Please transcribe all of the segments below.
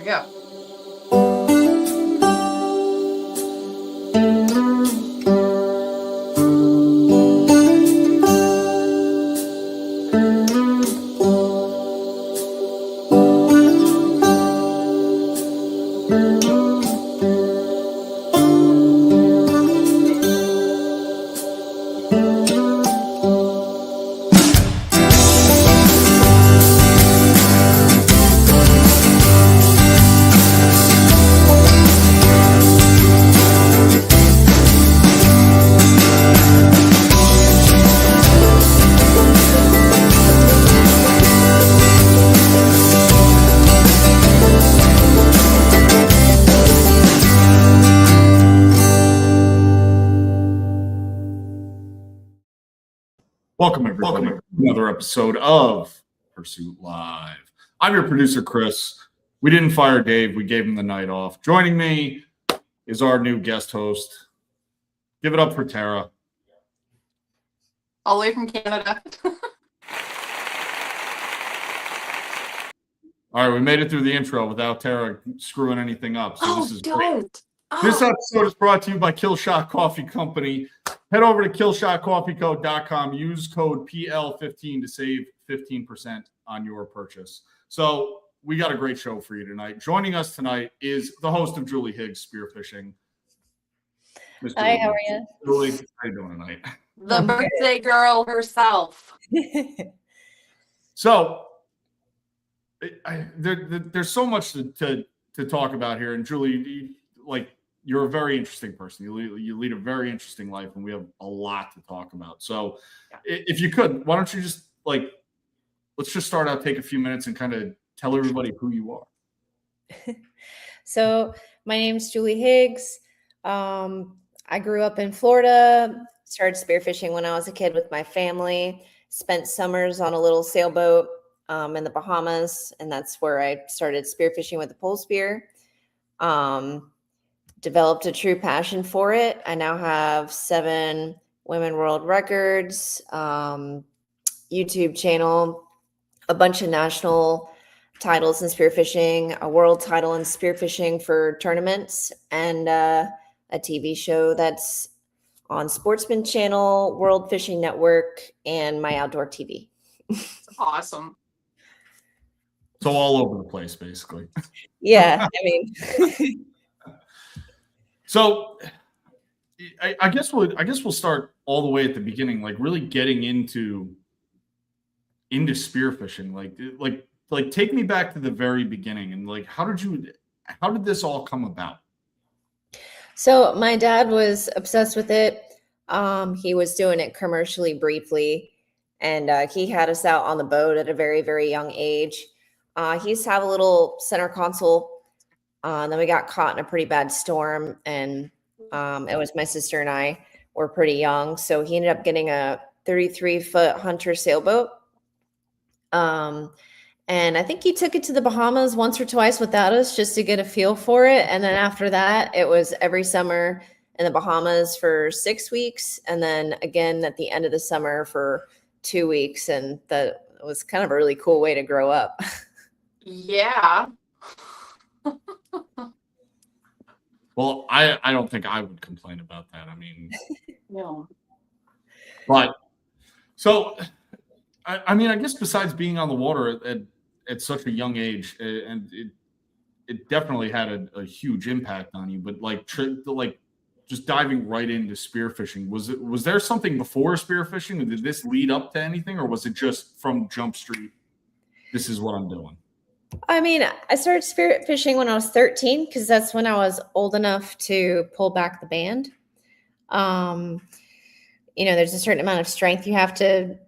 we go. Welcome, everybody, to another episode of Pursuit Live. I'm your producer, Chris. We didn't fire Dave. We gave him the night off. Joining me is our new guest host. Give it up for Tara. All the way from Canada. All right, we made it through the intro without Tara screwing anything up. So this is great. This episode is brought to you by Killshot Coffee Company. Head over to killshotcoffeeco.com. Use code PL15 to save 15% on your purchase. So we got a great show for you tonight. Joining us tonight is the host of Julie Higgs Spearfishing. Hi, how are you? Julie, how you doing tonight? The birthday girl herself. So there's so much to talk about here. And Julie, you're a very interesting person. You lead a very interesting life, and we have a lot to talk about. So if you could, why don't you just let's just start out, take a few minutes and kind of tell everybody who you are. So my name's Julie Higgs. I grew up in Florida, started spearfishing when I was a kid with my family, spent summers on a little sailboat in the Bahamas, and that's where I started spearfishing with a pole spear. Developed a true passion for it. I now have 7 women world records, YouTube channel, a bunch of national titles in spearfishing, a world title in spearfishing for tournaments, and a TV show that's on Sportsmen channel, World Fishing Network, and my outdoor TV. Awesome. So all over the place, basically. Yeah, I mean. So I guess we'll start all the way at the beginning, like really getting into spearfishing. Like take me back to the very beginning, and how did this all come about? So my dad was obsessed with it. He was doing it commercially briefly, and he had us out on the boat at a very, very young age. He used to have a little center console. Then we got caught in a pretty bad storm, and it was my sister and I were pretty young. So he ended up getting a 33-foot Hunter sailboat. And I think he took it to the Bahamas once or twice without us just to get a feel for it. And then after that, it was every summer in the Bahamas for 6 weeks. And then again at the end of the summer for 2 weeks. And that was kind of a really cool way to grow up. Yeah. Well, I don't think I would complain about that. I mean, No. But so, I mean, I guess besides being on the water at such a young age, and it definitely had a huge impact on you. But just diving right into spearfishing, was there something before spearfishing? Or did this lead up to anything, or was it just from Jump Street? This is what I'm doing. I mean, I started spearfishing when I was 13 because that's when I was old enough to pull back the band. There's a certain amount of strength you have to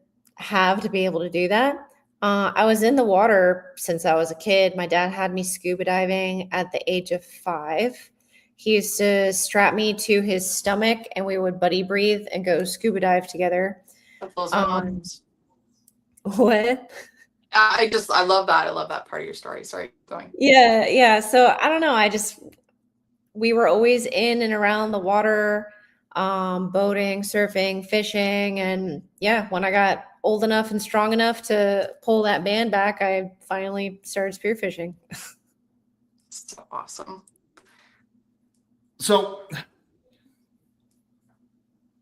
be able to do that. I was in the water since I was a kid. My dad had me scuba diving at the age of 5. He used to strap me to his stomach, and we would buddy breathe and go scuba dive together. Those are words. What? I love that. I love that part of your story. Sorry, going. Yeah. So I don't know. We were always in and around the water, boating, surfing, fishing. And yeah, when I got old enough and strong enough to pull that band back, I finally started spearfishing. So awesome. So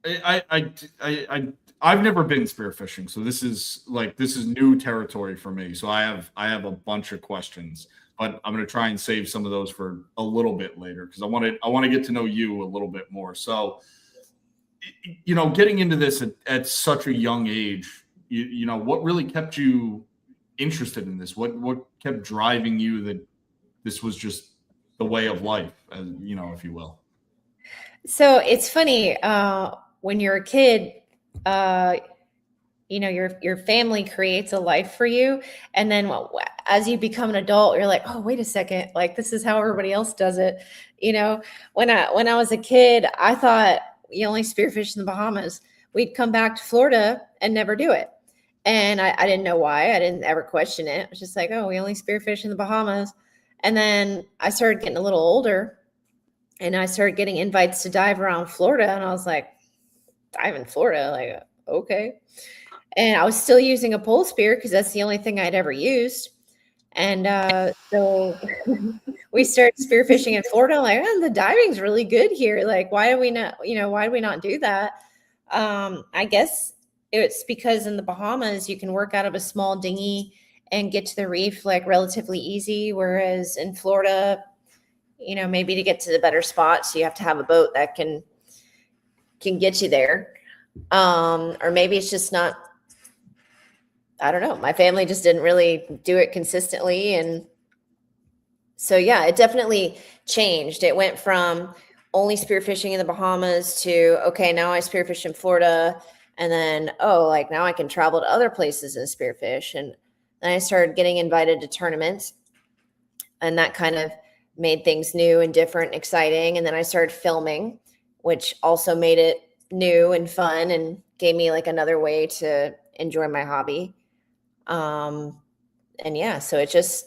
I've never been spearfishing, so this is new territory for me. So I have a bunch of questions, but I'm going to try and save some of those for a little bit later because I want to get to know you a little bit more. So, getting into this at such a young age, what really kept you interested in this? What kept driving you that this was just the way of life, if you will? So it's funny, when you're a kid, your family creates a life for you. And then as you become an adult, you're like, oh, wait a second, like this is how everybody else does it. When I was a kid, I thought you only spearfish in the Bahamas. We'd come back to Florida and never do it. And I didn't know why. I didn't ever question it. It was just like, oh, we only spearfish in the Bahamas. And then I started getting a little older and I started getting invites to dive around Florida. And I was like, dive in Florida? Like, okay. And I was still using a pole spear because that's the only thing I'd ever used. And so we started spearfishing in Florida. Like, the diving's really good here. Like, why do we not do that? I guess it's because in the Bahamas, you can work out of a small dinghy and get to the reef like relatively easy. Whereas in Florida, maybe to get to the better spots, you have to have a boat that can get you there. Or maybe it's just not, I don't know. My family just didn't really do it consistently. And so, yeah, it definitely changed. It went from only spearfishing in the Bahamas to, okay, now I spearfish in Florida. And then, now I can travel to other places and spearfish. And then I started getting invited to tournaments. And that kind of made things new and different and exciting. And then I started filming, which also made it new and fun and gave me like another way to enjoy my hobby. And yeah, so it's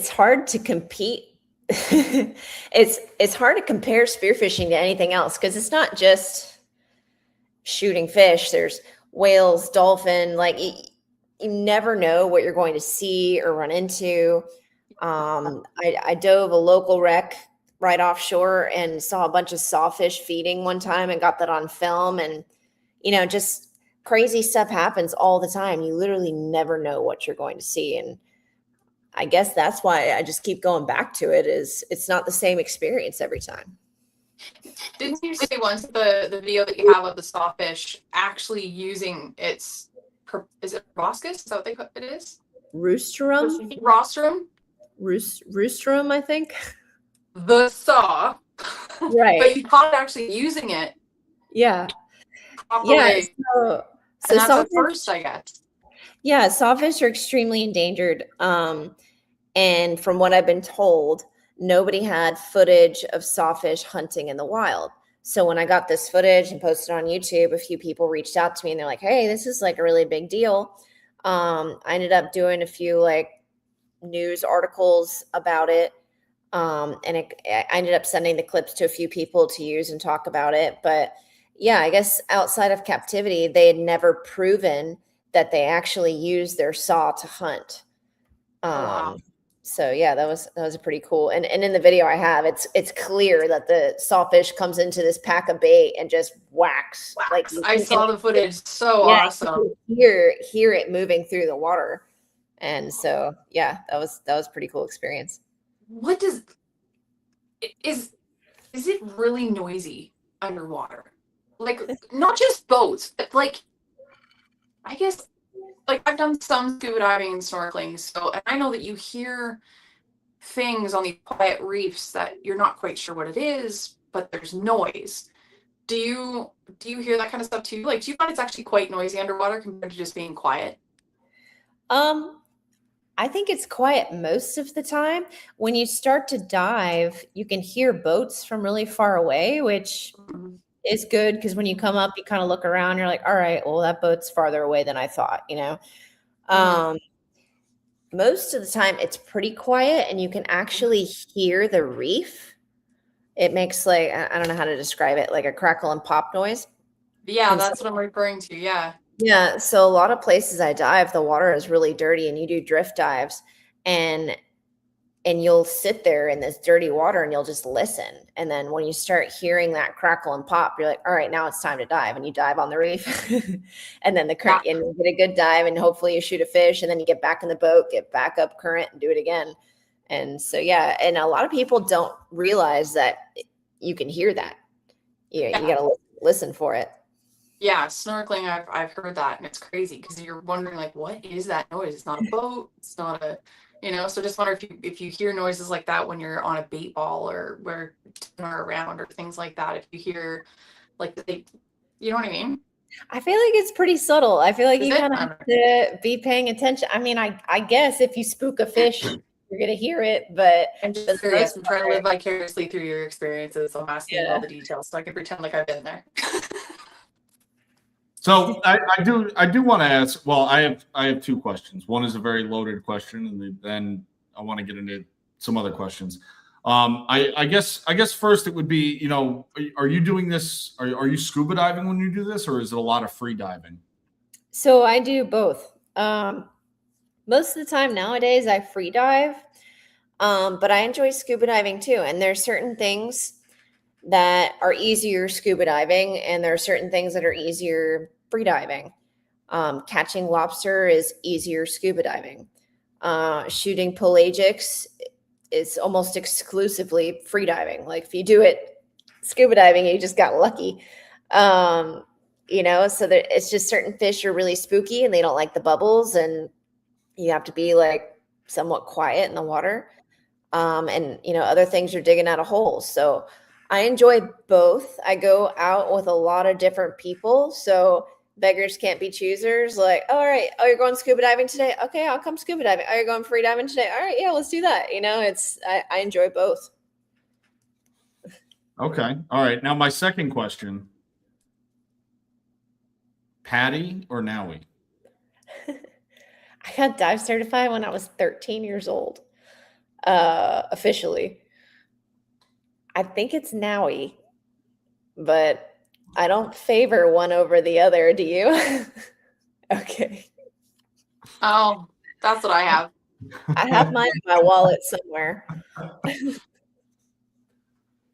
hard to compete. It's hard to compare spearfishing to anything else because it's not just shooting fish. There's whales, dolphin, like you never know what you're going to see or run into. I dove a local wreck right offshore and saw a bunch of sawfish feeding one time and got that on film. And, just crazy stuff happens all the time. You literally never know what you're going to see. And I guess that's why I just keep going back to it is it's not the same experience every time. Didn't you say once the video that you have of the sawfish actually using is it proboscis? Is that what it is? Rostrum? Rostrum, I think. The saw. Right. But you caught it actually using it. Yeah. Properly. Yeah. So that's sawfish, a first, I guess. Yeah, sawfish are extremely endangered. And from what I've been told, nobody had footage of sawfish hunting in the wild. So when I got this footage and posted on YouTube, a few people reached out to me and they're like, hey, this is like a really big deal. I ended up doing a few like news articles about it. I ended up sending the clips to a few people to use and talk about it. But yeah, I guess outside of captivity, they had never proven that they actually used their saw to hunt. Wow. So yeah, that was a pretty cool. And in the video I have, it's clear that the sawfish comes into this pack of bait and just whacks. Like I saw the footage. So yeah, awesome. Hear it moving through the water. And so yeah, that was pretty cool experience. What is it really noisy underwater? Like not just boats, but like I guess like I've done some scuba diving and snorkeling, and I know that you hear things on these quiet reefs that you're not quite sure what it is, but there's noise. Do you hear that kind of stuff too? Like, do you find it's actually quite noisy underwater compared to just being quiet? I think it's quiet most of the time. When you start to dive, you can hear boats from really far away, which is good because when you come up, you kind of look around, you're like, all right, well, that boat's farther away than I thought, Most of the time it's pretty quiet and you can actually hear the reef. It makes like, I don't know how to describe it, like a crackle and pop noise. Yeah, that's what I'm referring to. Yeah. Yeah. So a lot of places I dive, the water is really dirty and you do drift dives and and you'll sit there in this dirty water and you'll just listen. And then when you start hearing that crackle and pop, you're like, all right, now it's time to dive. And you dive on the reef. And then the current, and you get a good dive, and hopefully you shoot a fish, and then you get back in the boat, get back up current, and do it again. And so, yeah. And a lot of people don't realize that you can hear that. You got to listen for it. Yeah, snorkeling, I've heard that, and it's crazy because you're wondering, like, what is that noise? It's not a boat. It's not a, so just wonder if you hear noises like that when you're on a bait ball or where are around or things like that. If you hear, like, you know what I mean? I feel like it's pretty subtle. I feel like you kind of have to be paying attention. I mean, I guess if you spook a fish, you're going to hear it, but I'm just curious. I'm trying to live vicariously through your experiences. I'm asking all the details so I can pretend like I've been there. So I do want to ask. Well, I have two questions. One is a very loaded question, and then I want to get into some other questions. I guess first it would be, are you doing this? Are you scuba diving when you do this, or is it a lot of free diving? So I do both. Most of the time nowadays I free dive, but I enjoy scuba diving too. And there's certain things that are easier scuba diving, and there are certain things that are easier free diving. Catching lobster is easier scuba diving. Shooting pelagics is almost exclusively free diving. Like if you do it scuba diving, you just got lucky. So that it's just certain fish are really spooky and they don't like the bubbles, and you have to be like somewhat quiet in the water. And other things you're digging out of holes. So I enjoy both. I go out with a lot of different people. So beggars can't be choosers. Like, all right, you're going scuba diving today? Okay, I'll come scuba diving. Oh, you're going free diving today? All right, yeah, let's do that. I enjoy both. Okay. All right. Now my second question. Patty or Nowie? I got dive certified when I was 13 years old. Officially. I think it's Nowie, but I don't favor one over the other. Do you? Okay. Oh, that's what I have. I have mine in my wallet somewhere.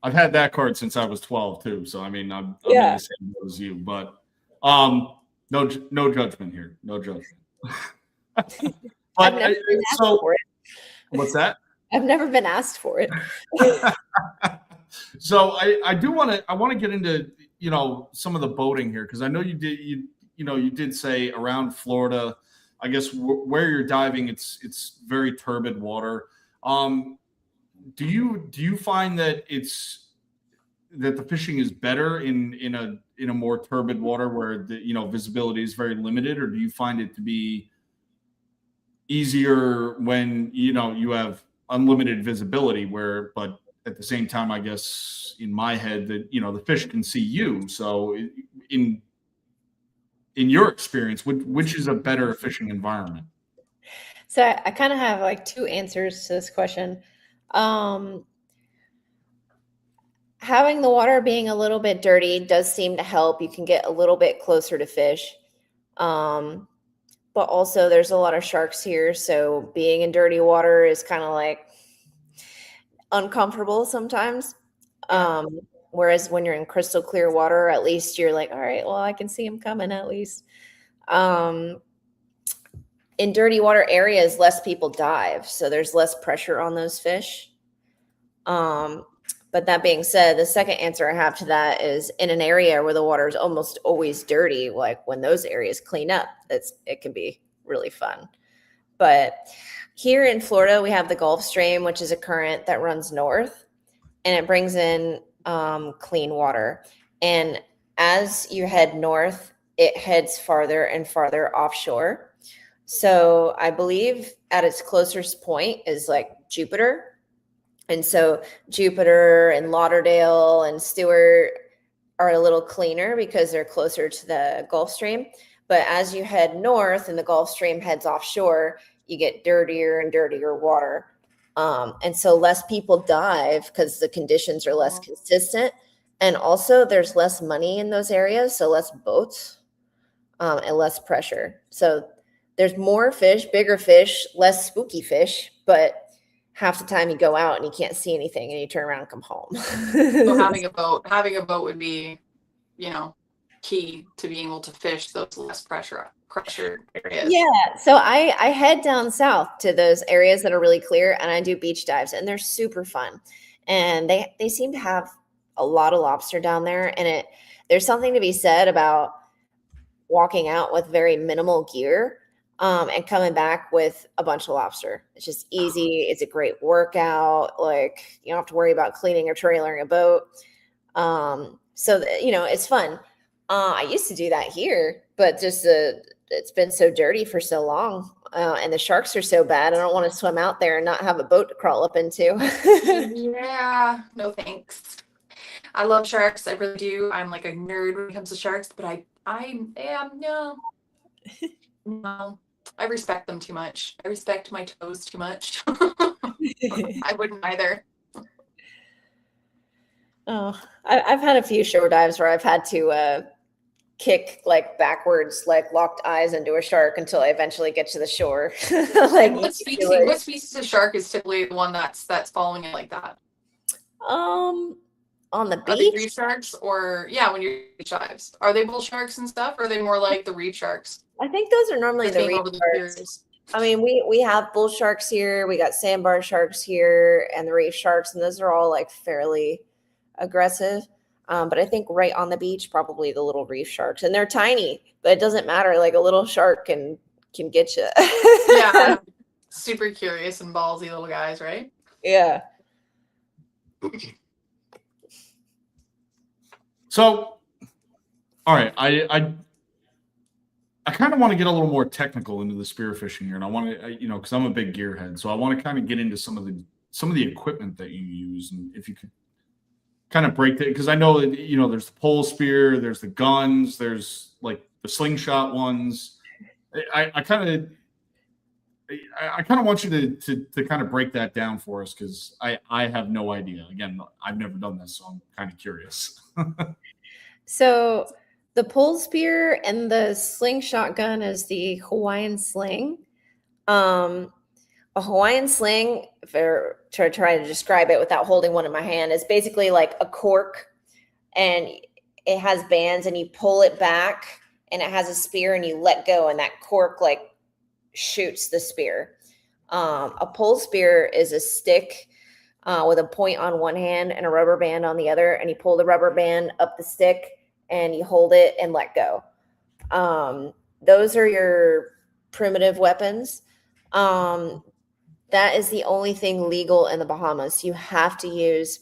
I've had that card since I was 12 too. So, I mean, I'm in the same boat as you, but no judgment here. No judgment. I've never been asked for it. What's that? I've never been asked for it. So I want to get into, some of the boating here, because I know you did say around Florida, I guess where you're diving, it's very turbid water. Do you find that the fishing is better in a more turbid water where the visibility is very limited, or do you find it to be easier when you have unlimited visibility but at the same time, I guess in my head that the fish can see you? So in your experience, which is a better fishing environment? So I kind of have like two answers to this question. Having the water being a little bit dirty does seem to help. You can get a little bit closer to fish. But also there's a lot of sharks here. So being in dirty water is kind of like uncomfortable sometimes. Whereas when you're in crystal clear water, at least you're like, all right, well, I can see them coming at least. In dirty water areas, less people dive. So there's less pressure on those fish. But that being said, the second answer I have to that is in an area where the water is almost always dirty, like when those areas clean up, it can be really fun. But here in Florida, we have the Gulf Stream, which is a current that runs north, and it brings in clean water. And as you head north, it heads farther and farther offshore. So I believe at its closest point is like Jupiter. And so Jupiter and Lauderdale and Stewart are a little cleaner because they're closer to the Gulf Stream. But as you head north and the Gulf Stream heads offshore, you get dirtier and dirtier water. And so less people dive because the conditions are less consistent. And also there's less money in those areas, so less boats and less pressure. So there's more fish, bigger fish, less spooky fish, but half the time you go out and you can't see anything and you turn around and come home. So having a boat would be, key to being able to fish those less pressured areas. Yeah. So I head down south to those areas that are really clear and I do beach dives and they're super fun. And they seem to have a lot of lobster down there. And there's something to be said about walking out with very minimal gear and coming back with a bunch of lobster. It's just easy. It's a great workout. Like you don't have to worry about cleaning or trailering a boat. It's fun. I used to do that here, but just it's been so dirty for so long. And the sharks are so bad. I don't want to swim out there and not have a boat to crawl up into. Yeah, no thanks. I love sharks. I really do. I'm like a nerd when it comes to sharks, but I am no. No. I respect them too much. I respect my toes too much. I wouldn't either. Oh, I've had a few shore dives where I've had to kick like backwards, like locked eyes into a shark until I eventually get to the shore. Like what species of shark is typically the one that's following it like that? On the Are they beach? reef sharks or when you're beach dives? Are they bull sharks and stuff, or are they more like the reef sharks? I think those are normally the reef sharks. I mean, we have bull sharks here, we got sandbar sharks here, and the reef sharks, and those are all like fairly aggressive. But I think right on the beach, probably the little reef sharks, and they're tiny, but it doesn't matter. Like a little shark can get you. Yeah, super curious and ballsy little guys, right? Yeah. So, all right, I kind of want to get a little more technical into the spearfishing here, and I want to, because I'm a big gearhead, so I want to kind of get into some of the equipment that you use, and if you could kind of break that, because I know that there's the pole spear, there's the guns, there's like the slingshot ones. I kind of want you to kind of break that down for us, because I have no idea. Again, I've never done this, so I'm kind of curious. So the pole spear and the slingshot gun is the Hawaiian sling. A Hawaiian sling, to try to describe it without holding one in my hand, is basically like a cork, and it has bands, and you pull it back, and it has a spear, and you let go, and that cork like shoots the spear. A pole spear is a stick with a point on one hand and a rubber band on the other, and you pull the rubber band up the stick and you hold it and let go. Those are your primitive weapons. That is the only thing legal in the Bahamas. You have to use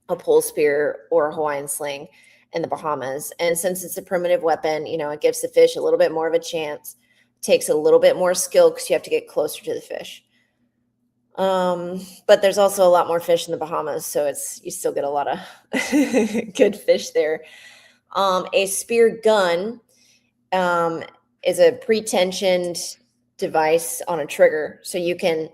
a pole spear or a Hawaiian sling in the Bahamas. And since it's a primitive weapon, it gives the fish a little bit more of a chance. Takes a little bit more skill because you have to get closer to the fish. But there's also a lot more fish in the Bahamas, so you still get a lot of good fish there. A spear gun is a pre-tensioned device on a trigger, so you can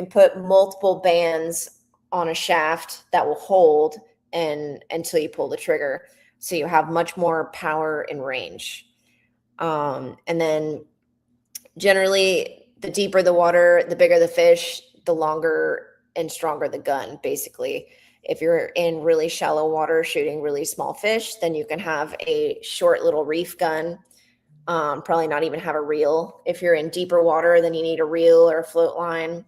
put multiple bands on a shaft that will hold until you pull the trigger, so you have much more power and range. And then generally, the deeper the water, the bigger the fish, the longer and stronger the gun, basically. If you're in really shallow water shooting really small fish, then you can have a short little reef gun, probably not even have a reel. If you're in deeper water, then you need a reel or a float line,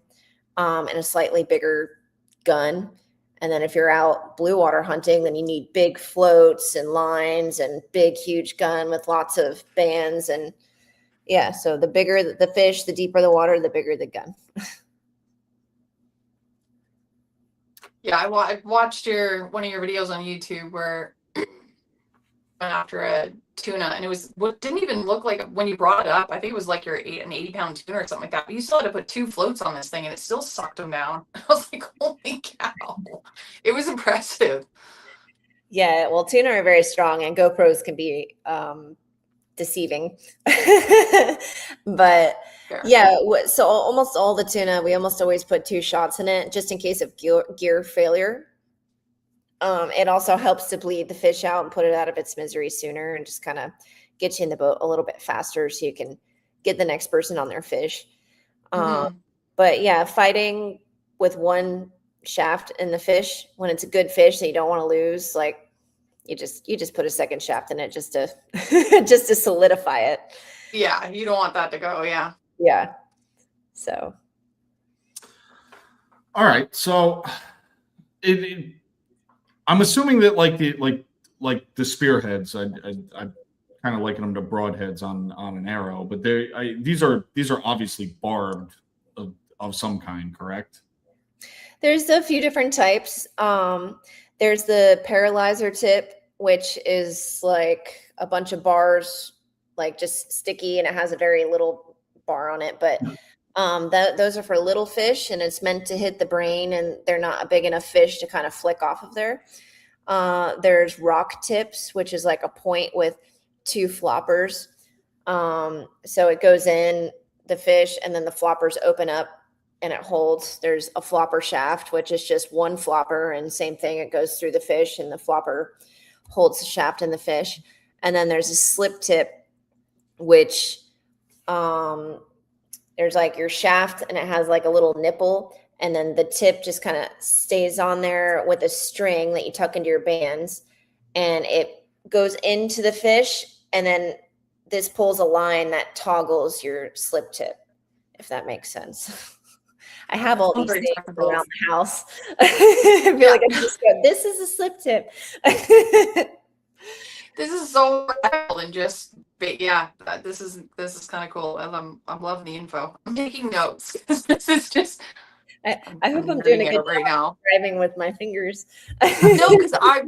and a slightly bigger gun. And then if you're out blue water hunting, then you need big floats and lines and big, huge gun with lots of bands. And yeah, so the bigger the fish, the deeper the water, the bigger the gun. Yeah, I watched one of your videos on YouTube where you went after a tuna, and it was what didn't even look like when you brought it up. I think it was like an 80-pound tuna or something like that. But you still had to put 2 floats on this thing, and it still sucked them down. I was like, holy cow! It was impressive. Yeah, well, tuna are very strong, and GoPros can be deceiving. But Fair. yeah, so almost all the tuna, we almost always put 2 shots in it just in case of gear failure. It also helps to bleed the fish out and put it out of its misery sooner, and just kind of get you in the boat a little bit faster so you can get the next person on their fish. But yeah, fighting with one shaft in the fish. When it's a good fish that you don't want to lose, like you just put a second shaft in it just to just to solidify it. Yeah, you don't want that to go. Yeah. Yeah. So. All right. So I'm assuming that like the spearheads, I kind of liken them to broadheads on an arrow, but these are obviously barbed of some kind, correct? There's a few different types. There's the paralyzer tip, which is like a bunch of bars, like just sticky, and it has a very little bar on it. But those are for little fish, and it's meant to hit the brain, and they're not a big enough fish to kind of flick off of there. There's rock tips, which is like a point with 2 floppers. So it goes in the fish, and then the floppers open up and it holds. There's a flopper shaft, which is just one flopper, and same thing, it goes through the fish and the flopper holds the shaft in the fish. And then there's a slip tip, which there's like your shaft, and it has like a little nipple, and then the tip just kind of stays on there with a string that you tuck into your bands, and it goes into the fish, and then this pulls a line that toggles your slip tip, if that makes sense. I have all these things around the house. I feel like I just go, this is a slip tip. This is so wild and just, yeah, this is kind of cool. I'm loving the info. I'm taking notes. This is just. I hope I'm doing a good right now. Driving with my fingers. No, because I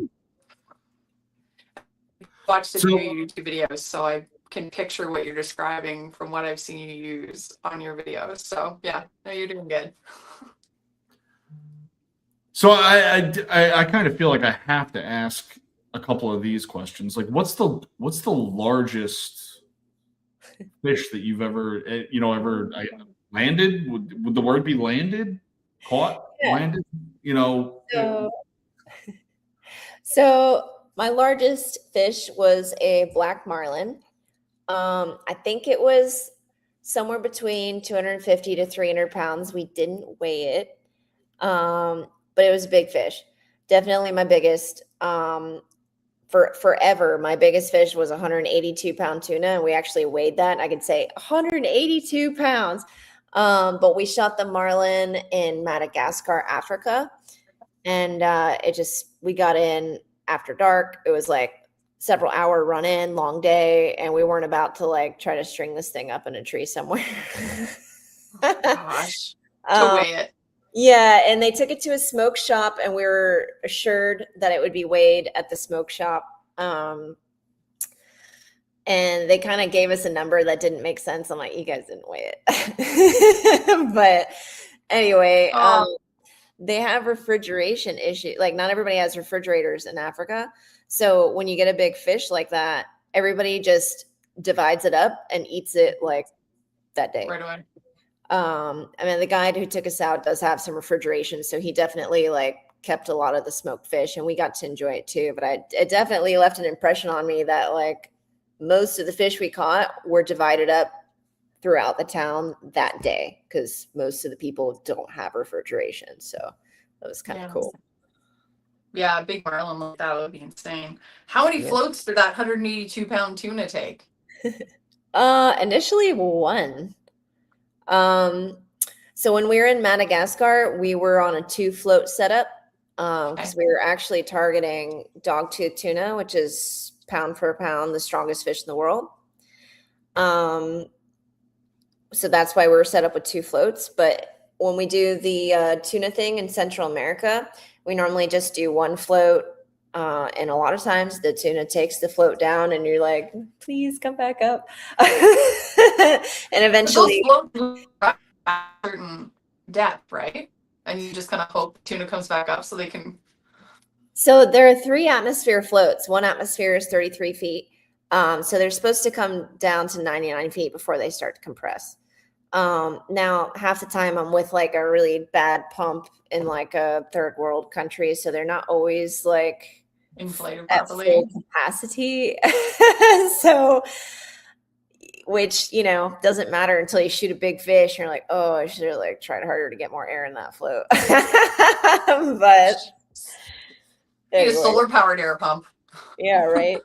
watched a few YouTube videos, so I can picture what you're describing from what I've seen you use on your videos. So yeah, no, you're doing good. So I kind of feel like I have to ask a couple of these questions. Like, what's the largest fish that you've ever landed? Would the word be landed? Caught? Yeah. Landed? So my largest fish was a black marlin. I think it was somewhere between 250 to 300 pounds. We didn't weigh it, but it was a big fish. Definitely my biggest. For forever, my biggest fish was 182-pound tuna, and we actually weighed that. And I could say 182 pounds. But we shot the marlin in Madagascar, Africa, and we got in after dark. It was like several hour run in, long day, and we weren't about to like try to string this thing up in a tree somewhere. Oh, gosh, to weigh it. Yeah, and they took it to a smoke shop, and we were assured that it would be weighed at the smoke shop. And they kind of gave us a number that didn't make sense. I'm like, you guys didn't weigh it. But anyway, they have refrigeration issues. Like, not everybody has refrigerators in Africa. So when you get a big fish like that, everybody just divides it up and eats it like that day. Right away. I mean, the guide who took us out does have some refrigeration, so he definitely like kept a lot of the smoked fish, and we got to enjoy it too. But it definitely left an impression on me that like most of the fish we caught were divided up throughout the town that day, because most of the people don't have refrigeration. So that was kind of cool. Yeah, a big marlin like that would be insane. How many floats did that 182-pound tuna take? Initially one. So when we were in Madagascar, we were on a 2-float setup, because we were actually targeting dogtooth tuna, which is pound for pound the strongest fish in the world. So that's why we were set up with 2 floats. But when we do the tuna thing in Central America, we normally just do 1 float. And a lot of times the tuna takes the float down, and you're like, please come back up. And eventually those floats at a certain depth, right? And you just kind of hope tuna comes back up so they can. So there are 3 atmosphere floats. 1 atmosphere is 33 feet. So they're supposed to come down to 99 feet before they start to compress. Now half the time I'm with like a really bad pump in like a third world country, so they're not always like inflated at properly full capacity. So which, you know, doesn't matter until you shoot a big fish. And you're like, oh, I should have like tried harder to get more air in that float. But Need a anyway, solar powered air pump. yeah, right.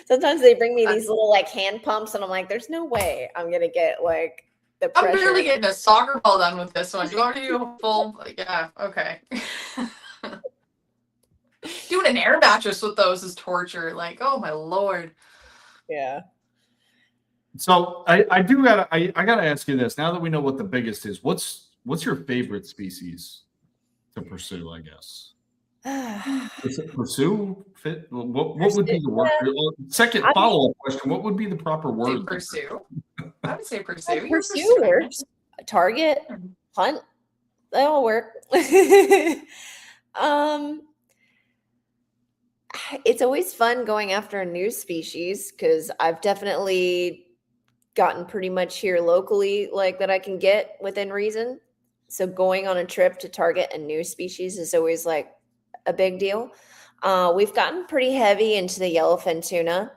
Sometimes they bring me these little like hand pumps, and I'm like, there's no way I'm gonna get like the pressure. I'm barely getting a soccer ball done with this one. You want me to do a full? Yeah, okay. Doing an air mattress with those is torture. Like, oh my lord. Yeah. So I gotta ask you this. Now that we know what the biggest is, what's your favorite species to pursue? I guess. Is it pursue? Fit? What would be the word? Second follow-up question: what would be the proper word? Pursue. I would say pursue. Pursue works. Target, hunt, they all work. It's always fun going after a new species because I've definitely gotten pretty much here locally, like that I can get within reason. So going on a trip to target a new species is always like a big deal. We've gotten pretty heavy into the yellowfin tuna.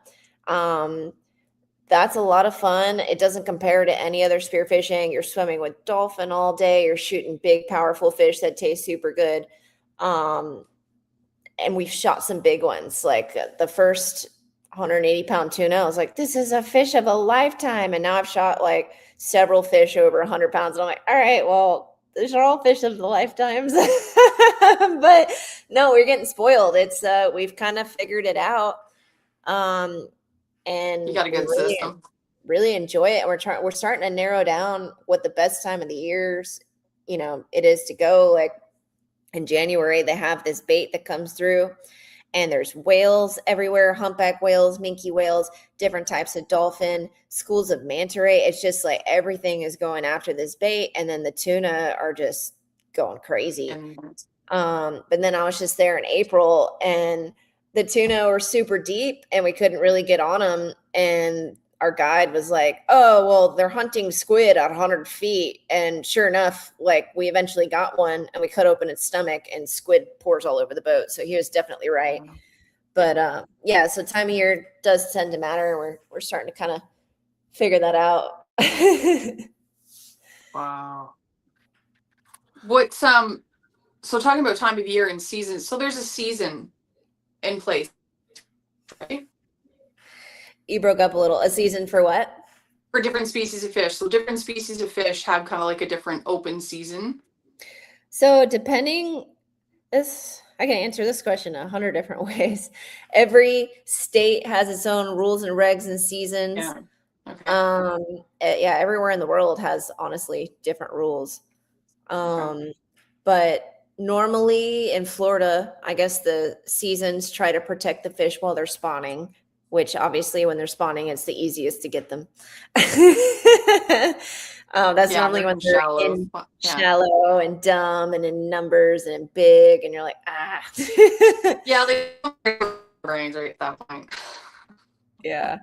That's a lot of fun. It doesn't compare to any other spearfishing. You're swimming with dolphin all day. You're shooting big, powerful fish that taste super good. And we've shot some big ones. Like the first 180-pound tuna, I was like, this is a fish of a lifetime. And now I've shot like several fish over 100 pounds. And I'm like, all right, well, these are all fish of the lifetimes. But no, we're getting spoiled. It's we've kind of figured it out. And you got a good system. Really enjoy it. And we're starting to narrow down what the best time of the years, you know, it is to go. Like in January, they have this bait that comes through, and there's whales everywhere, humpback whales, minke whales, different types of dolphin, schools of manta ray. It's just like everything is going after this bait, and then the tuna are just going crazy. But then I was just there in April, and the tuna were super deep, and we couldn't really get on them. And our guide was like, oh, well, they're hunting squid at 100 feet. And sure enough, like we eventually got one, and we cut open its stomach, and squid pours all over the boat. So he was definitely right. But yeah, so time of year does tend to matter. We're starting to kind of figure that out. Wow. What's so talking about time of year and seasons. So there's a season in place, right? You broke up a little. A season for what? For different species of fish. So different species of fish have kind of like a different open season. So depending, I can answer this question 100 different ways. Every state has its own rules and regs and seasons. Yeah. Okay. Yeah, everywhere in the world has honestly different rules. Okay. But normally in Florida, I guess the seasons try to protect the fish while they're spawning, which obviously when they're spawning, it's the easiest to get them. That's normally when they're shallow and dumb and in numbers and big, and you're like, ah. Yeah, they brains right at that point. Yeah.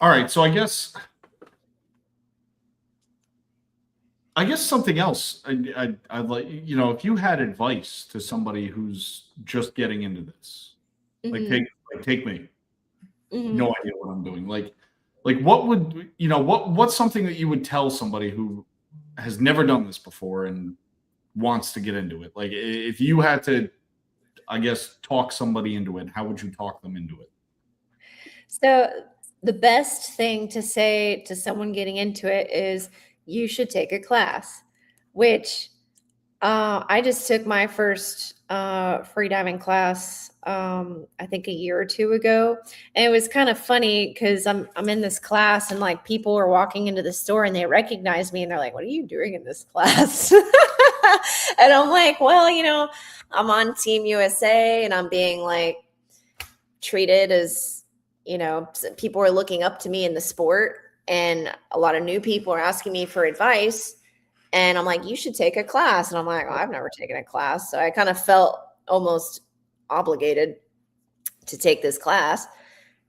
All right, so I guess something else. I'd like, you know, if you had advice to somebody who's just getting into this, take me. No idea what I'm doing. Like what would, you know, what's something that you would tell somebody who has never done this before and wants to get into it? Like if you had to, I guess, talk somebody into it, how would you talk them into it? So the best thing to say to someone getting into it is you should take a class, which I just took my first freediving class, I think a year or two ago. And it was kind of funny because I'm in this class, and like people were walking into the store and they recognized me, and they're like, what are you doing in this class? And I'm like, well, you know, I'm on Team USA, and I'm being like treated as, you know, people are looking up to me in the sport, and a lot of new people are asking me for advice. And I'm like, you should take a class. And I'm like, well, I've never taken a class. So I kind of felt almost obligated to take this class.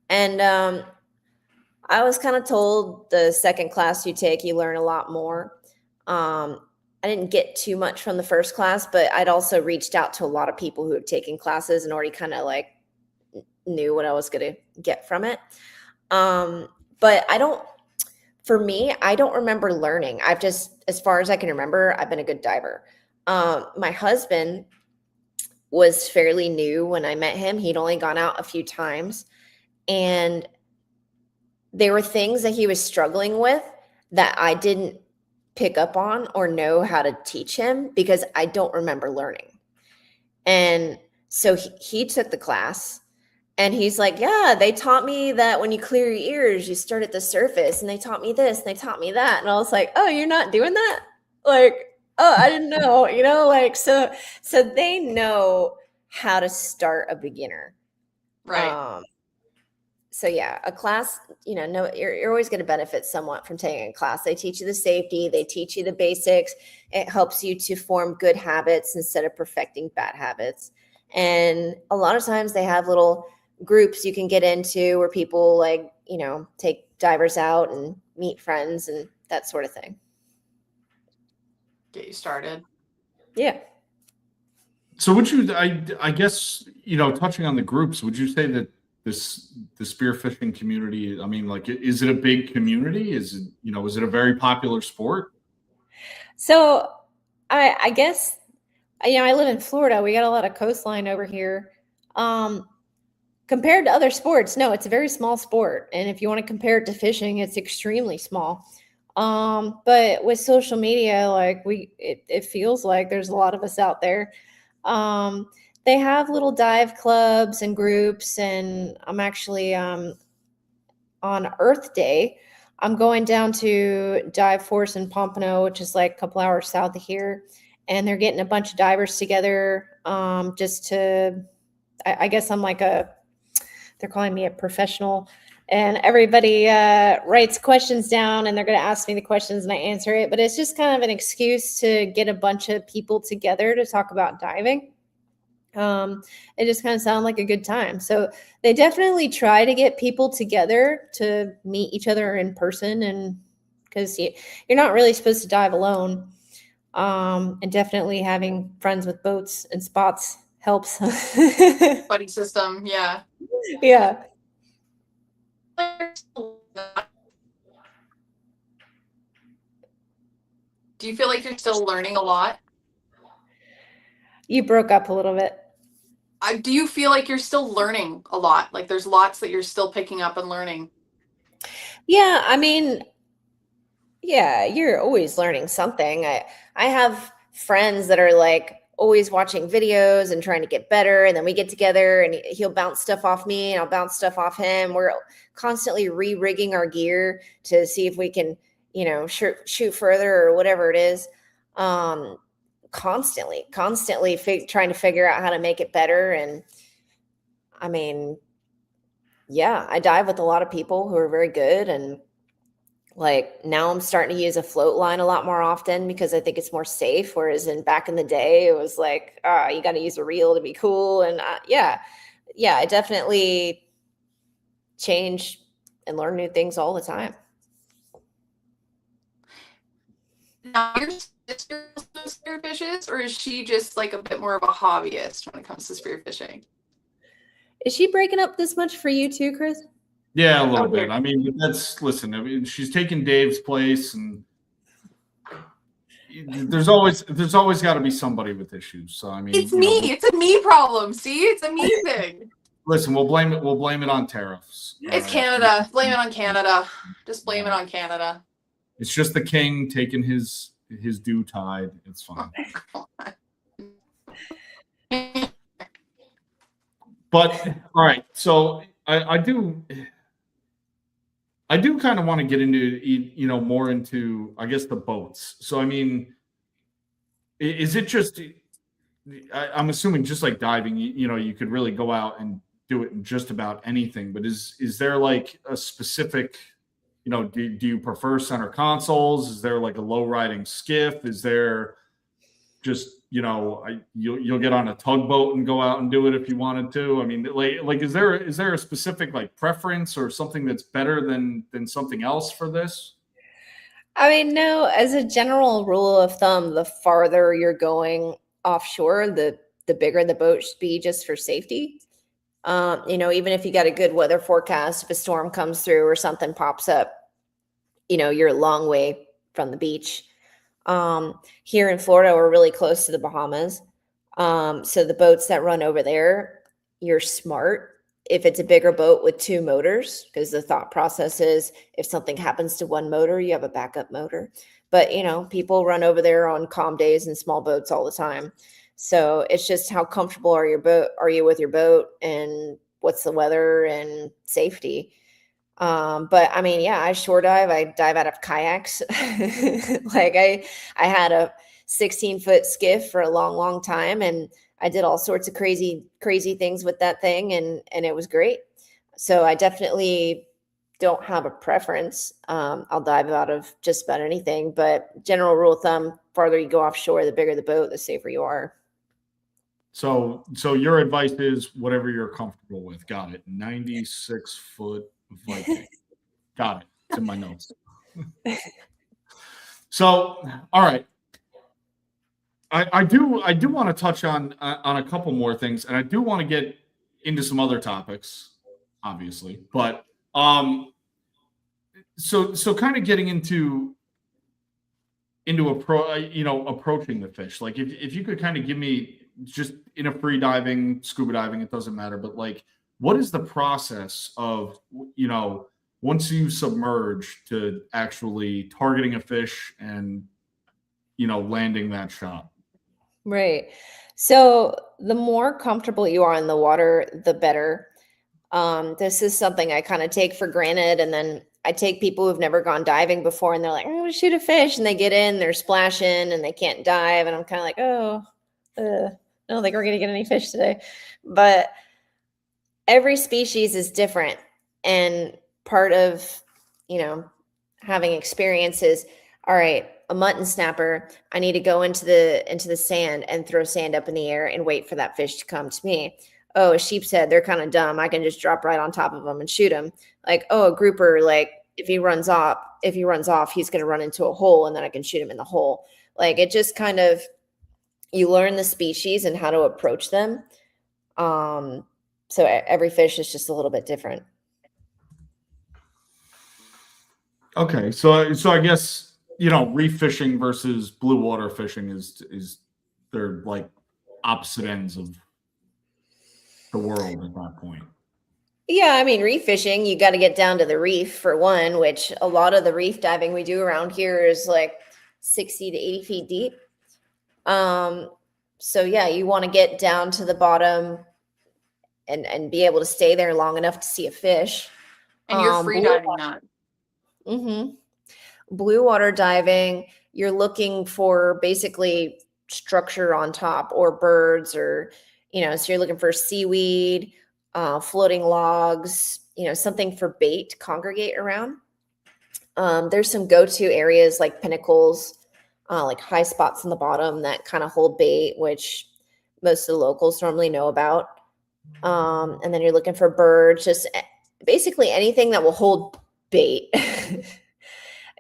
And I was kind of told the second class you take, you learn a lot more. I didn't get too much from the first class, but I'd also reached out to a lot of people who had taken classes and already kind of like knew what I was going to get from it. But for me, I don't remember learning. I've just, as far as I can remember, I've been a good diver. My husband was fairly new when I met him. He'd only gone out a few times, and there were things that he was struggling with that I didn't pick up on or know how to teach him because I don't remember learning. And so he took the class, and he's like, yeah, they taught me that when you clear your ears, you start at the surface, and they taught me this and they taught me that. And I was like, oh, you're not doing that? Like, oh, I didn't know, like, so they know how to start a beginner. Right. So yeah, a class, no, you're always going to benefit somewhat from taking a class. They teach you the safety, they teach you the basics. It helps you to form good habits instead of perfecting bad habits. And a lot of times they have little groups you can get into where people like, take divers out and meet friends and that sort of thing. Get you started. Yeah. So would you, I guess, touching on the groups, would you say that the spearfishing community, I mean, like, is it a big community? Is it, is it a very popular sport? So I guess, I live in Florida. We got a lot of coastline over here. Compared to other sports, no, it's a very small sport. And if you want to compare it to fishing, it's extremely small. But with social media, like it feels like there's a lot of us out there. They have little dive clubs and groups, and I'm actually on Earth Day, I'm going down to Dive Force in Pompano, which is like a couple hours south of here, and they're getting a bunch of divers together just to, I guess I'm like they're calling me a professional, and everybody writes questions down, and they're going to ask me the questions and I answer it, but it's just kind of an excuse to get a bunch of people together to talk about diving. It just kind of sounded like a good time. So they definitely try to get people together to meet each other in person, and because you're not really supposed to dive alone. And definitely having friends with boats and spots helps. Buddy system, yeah. Yeah. Do you feel like you're still learning a lot? You broke up a little bit. Do you feel like you're still learning a lot? Like there's lots that you're still picking up and learning? Yeah, I mean, yeah, you're always learning something. I have friends that are like always watching videos and trying to get better, and then we get together and he'll bounce stuff off me and I'll bounce stuff off him. We're constantly re-rigging our gear to see if we can, shoot further or whatever it is. Constantly trying to figure out how to make it better. And I mean, yeah, I dive with a lot of people who are very good, and like now I'm starting to use a float line a lot more often because I think it's more safe, whereas back in the day it was like, you got to use a reel to be cool. And yeah, I definitely change and learn new things all the time. Now, your sister also spearfishes, or is she just like a bit more of a hobbyist when it comes to spearfishing? Is she breaking up this much for you too, Chris? Yeah, a little bit. I mean, she's taking Dave's place, and there's always got to be somebody with issues. So I mean, it's me. It's a me problem. See, it's a me thing. Listen, we'll blame it on tariffs. It's Canada. Blame it on Canada. Just blame it on Canada. It's just the king taking his due tide. It's fine. But all right, so I do kind of want to get into more into, I guess, the boats. So I mean, is it just? I'm assuming just like diving, you could really go out and do it in just about anything. But is there like a specific? Do you prefer center consoles? Is there like a low riding skiff? Is there just, you'll get on a tugboat and go out and do it if you wanted to? I mean, like is there a specific like preference or something that's better than something else for this? I mean, no, as a general rule of thumb, the farther you're going offshore, the bigger the boat should be just for safety. Even if you got a good weather forecast, if a storm comes through or something pops up, you're a long way from the beach. Here in Florida, we're really close to the Bahamas. So the boats that run over there, you're smart if it's a bigger boat with two motors, because the thought process is if something happens to one motor, you have a backup motor. But, people run over there on calm days in small boats all the time. So it's just how comfortable are you with your boat, and what's the weather and safety. But I mean, yeah, I shore dive. I dive out of kayaks. Like I had a 16-foot skiff for a long, long time, and I did all sorts of crazy, crazy things with that thing, and it was great. So I definitely don't have a preference. I'll dive out of just about anything, but general rule of thumb, farther you go offshore, the bigger the boat, the safer you are. So your advice is whatever you're comfortable with. Got it. 96-foot Viking. Got it. It's in my notes. So, all right. I do want to touch on a couple more things, and I do want to get into some other topics, obviously. But so kind of getting into approaching the fish. Like if you could kind of give me, just in a free diving, scuba diving, it doesn't matter, but like, what is the process of, once you submerge, to actually targeting a fish and, landing that shot? Right. So the more comfortable you are in the water, the better. This is something I kind of take for granted. And then I take people who've never gone diving before, and they're like, I'm going to shoot a fish. And they get in, they're splashing, and they can't dive. And I'm kind of like, oh, I don't think we're going to get any fish today. But every species is different. And part of, having experiences, all right, a mutton snapper, I need to go into the sand and throw sand up in the air and wait for that fish to come to me. Oh, a sheep's head, they're kind of dumb. I can just drop right on top of them and shoot them. Like, oh, a grouper, like if he runs off, he's going to run into a hole, and then I can shoot him in the hole. Like, it just kind of, you learn the species and how to approach them. So every fish is just a little bit different. Okay, so I guess, reef fishing versus blue water fishing is they're like opposite ends of the world at that point. Yeah, I mean, reef fishing, you got to get down to the reef for one, which a lot of the reef diving we do around here is like 60 to 80 feet deep. So yeah, you want to get down to the bottom and be able to stay there long enough to see a fish. And you're free diving that. Mm-hmm. Blue water diving, you're looking for basically structure on top, or birds, or, so you're looking for seaweed, floating logs, something for bait to congregate around. There's some go-to areas like pinnacles, like high spots on the bottom that kind of hold bait, which most of the locals normally know about. And then you're looking for birds, just basically anything that will hold bait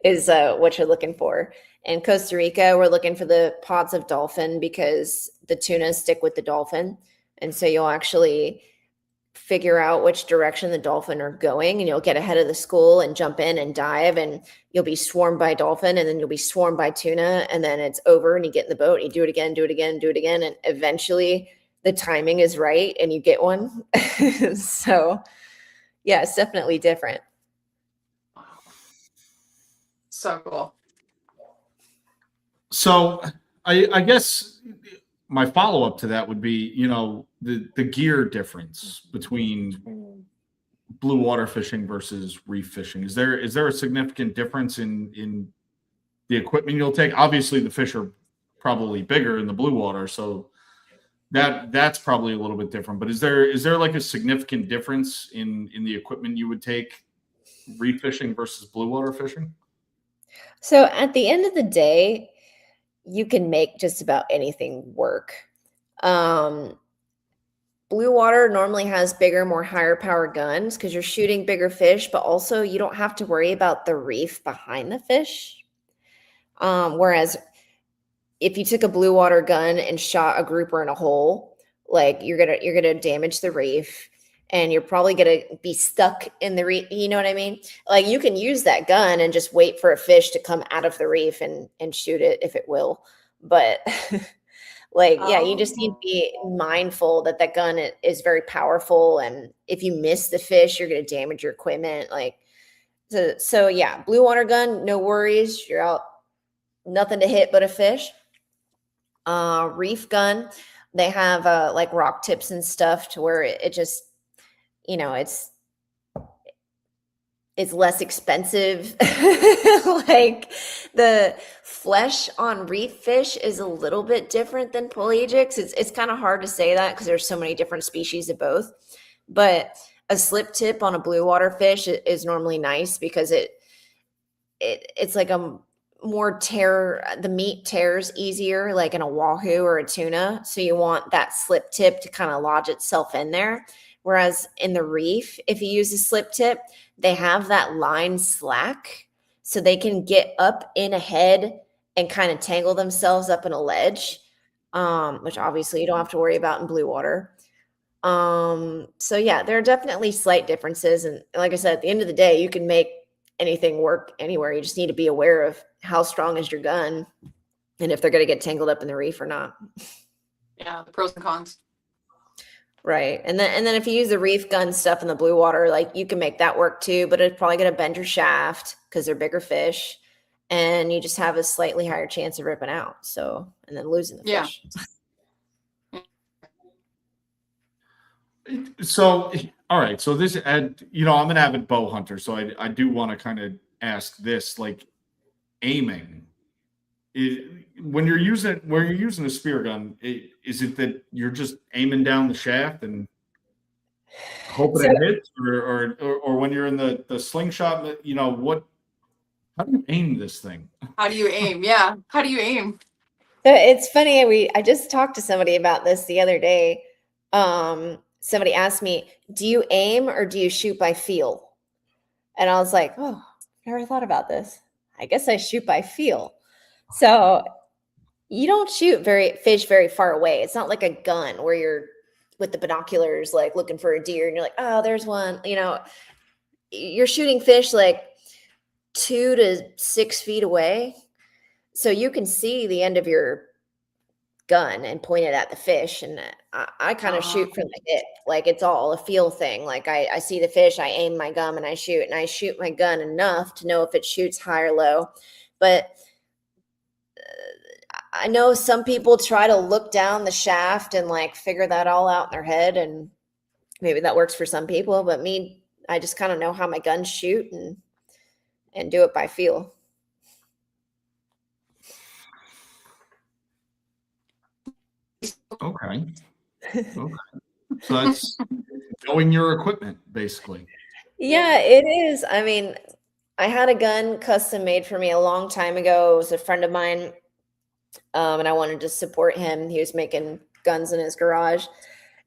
is what you're looking for. In Costa Rica, we're looking for the pods of dolphin, because the tuna stick with the dolphin. And so you'll actually figure out which direction the dolphin are going, and you'll get ahead of the school and jump in and dive, and you'll be swarmed by dolphin, and then you'll be swarmed by tuna, and then it's over, and you get in the boat, and you do it again, and eventually the timing is right and you get one. So yeah, it's definitely different. So cool. So I guess my follow-up to that would be, the gear difference between blue water fishing versus reef fishing. Is there a significant difference in the equipment you'll take? Obviously, the fish are probably bigger in the blue water, so that's probably a little bit different. But is there like a significant difference in the equipment you would take reef fishing versus blue water fishing? So at the end of the day, you can make just about anything work. Blue water normally has bigger, more higher power guns because you're shooting bigger fish, but also you don't have to worry about the reef behind the fish. Whereas if you took a blue water gun and shot a grouper in a hole, like you're gonna damage the reef, and you're probably gonna be stuck in the reef. You know what I mean? Like you can use that gun and just wait for a fish to come out of the reef and shoot it if it will. But like, yeah, you just need to be mindful that that gun is very powerful, and if you miss the fish, you're gonna damage your equipment. Like, so yeah, blue water gun, no worries. You're out, nothing to hit but a fish. Reef gun, they have like rock tips and stuff to where it just, you know, it's less expensive. Like the flesh on reef fish is a little bit different than pelagics. It's kind of hard to say that because there's so many different species of both. But a slip tip on a blue water fish is normally nice because it's like a more the meat tears easier, like in a wahoo or a tuna. So you want that slip tip to kind of lodge itself in there. Whereas in the reef, if you use a slip tip, they have that line slack, so they can get up in a head and kind of tangle themselves up in a ledge, which obviously you don't have to worry about in blue water. So yeah, there are definitely slight differences. And like I said, at the end of the day, you can make anything work anywhere. You just need to be aware of how strong is your gun and if they're going to get tangled up in the reef or not. Yeah, the pros and cons. Right. And then if you use the reef gun stuff in the blue water, like you can make that work too, but it's probably going to bend your shaft because they're bigger fish, and you just have a slightly higher chance of ripping out. So, and then losing the fish. So, all right. So this, you know, I'm an avid bow hunter, so I do want to kind of ask this, like aiming. When you're using a spear gun, is it that you're just aiming down the shaft and hoping it hits, or when you're in the slingshot, you know, how do you aim this thing? How do you aim? Yeah. How do you aim? So it's funny. I just talked to somebody about this the other day. Somebody asked me, do you aim or do you shoot by feel? And I was like, oh, never thought about this. I guess I shoot by feel. So you don't shoot fish very far away. It's not like a gun where you're with the binoculars, like looking for a deer and you're like, oh, there's one. You know, you're shooting fish like 2 to 6 feet away. So you can see the end of your gun and point it at the fish. And I kind of shoot from the hip. Like it's all a feel thing. Like I see the fish, I aim my gun and I shoot my gun enough to know if it shoots high or low. But I know some people try to look down the shaft and like figure that all out in their head, and maybe that works for some people, but me, I just kind of know how my guns shoot and do it by feel. Okay. So that's knowing your equipment, basically. Yeah, it is. I mean, I had a gun custom made for me a long time ago. It was a friend of mine, and I wanted to support him. He was making guns in his garage,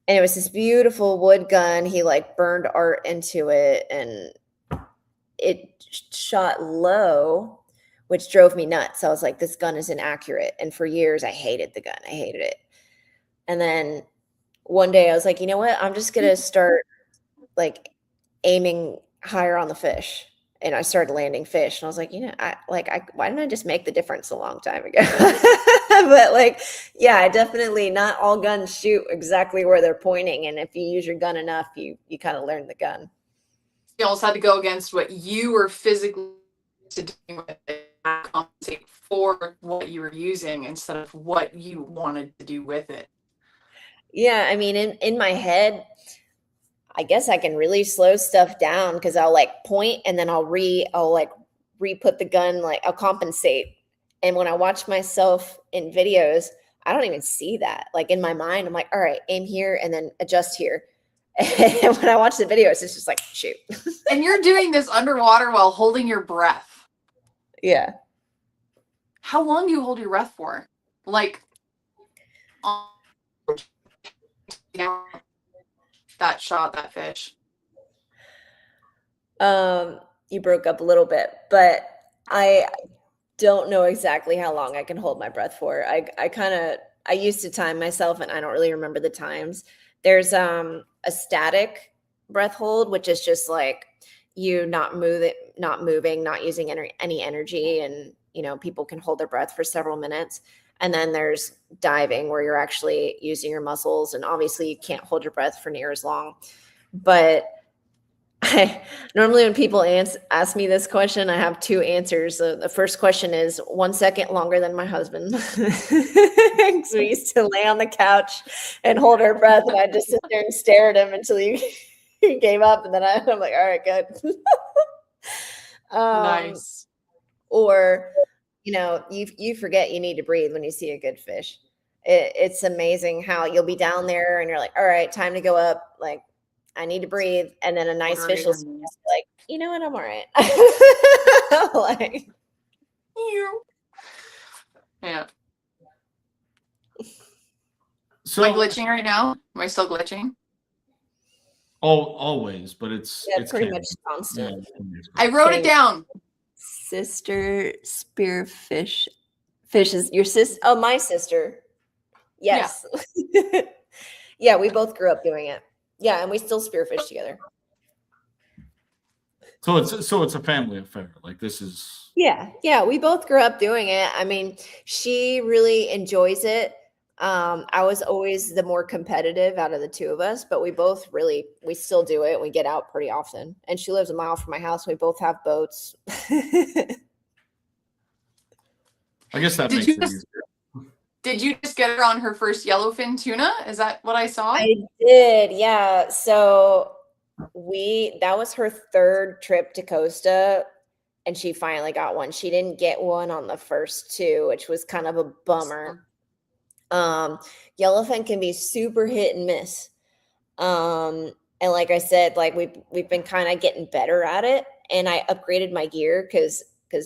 and it was this beautiful wood gun. He like burned art into it, and it shot low, which drove me nuts. I was like, this gun is inaccurate. And for years, I hated the gun. I hated it. And then one day I was like, you know what? I'm just going to start like aiming higher on the fish. And I started landing fish. And I was like, you know, why didn't I just make the difference a long time ago? But like, yeah, definitely not all guns shoot exactly where they're pointing. And if you use your gun enough, you kind of learn the gun. You almost had to go against what you were physically doing with it, compensate for what you were using instead of what you wanted to do with it. Yeah, I mean, in my head, I guess I can really slow stuff down because I'll like point and then I'll re-put the gun, like I'll compensate. And when I watch myself in videos, I don't even see that. Like in my mind, I'm like, all right, aim here and then adjust here. And when I watch the videos, it's just like, shoot. And you're doing this underwater while holding your breath. Yeah. How long do you hold your breath for? Like, that shot, that fish. You broke up a little bit, but I don't know exactly how long I can hold my breath for. I used to time myself and I don't really remember the times. There's a static breath hold, which is just like you not moving, not using any energy, and people can hold their breath for several minutes. And then there's diving, where you're actually using your muscles, and obviously you can't hold your breath for near as long. But normally when people ask me this question, I have two answers. The first question is 1 second longer than my husband. 'Cause we used to lay on the couch and hold our breath, and I'd just sit there and stare at him until he gave up, and then I'm like, all right, good. Nice. Or you forget you need to breathe when you see a good fish. It's amazing how you'll be down there and you're like, all right, time to go up. Like, I need to breathe. And then a nice fish will be like, you know what, I'm all right. Like, yeah. So Am I glitching right now? Am I still glitching? always, but it's pretty canon. much constant. Yeah. I wrote it down. Sister spearfish. Fish is your sister. Oh, my sister. Yes. Yeah, we both grew up doing it. Yeah, and we still spearfish together. So it's a family affair. Like, this is. Yeah, we both grew up doing it. I mean, she really enjoys it. I was always the more competitive out of the two of us, but we still do it. We get out pretty often. And she lives a mile from my house. We both have boats. I guess that makes it easier. Did you just get her on her first yellowfin tuna? Is that what I saw? I did, yeah. So that was her third trip to Costa, and she finally got one. She didn't get one on the first two, which was kind of a bummer. Yellowfin can be super hit and miss. And like I said, like we've been kind of getting better at it, and I upgraded my gear because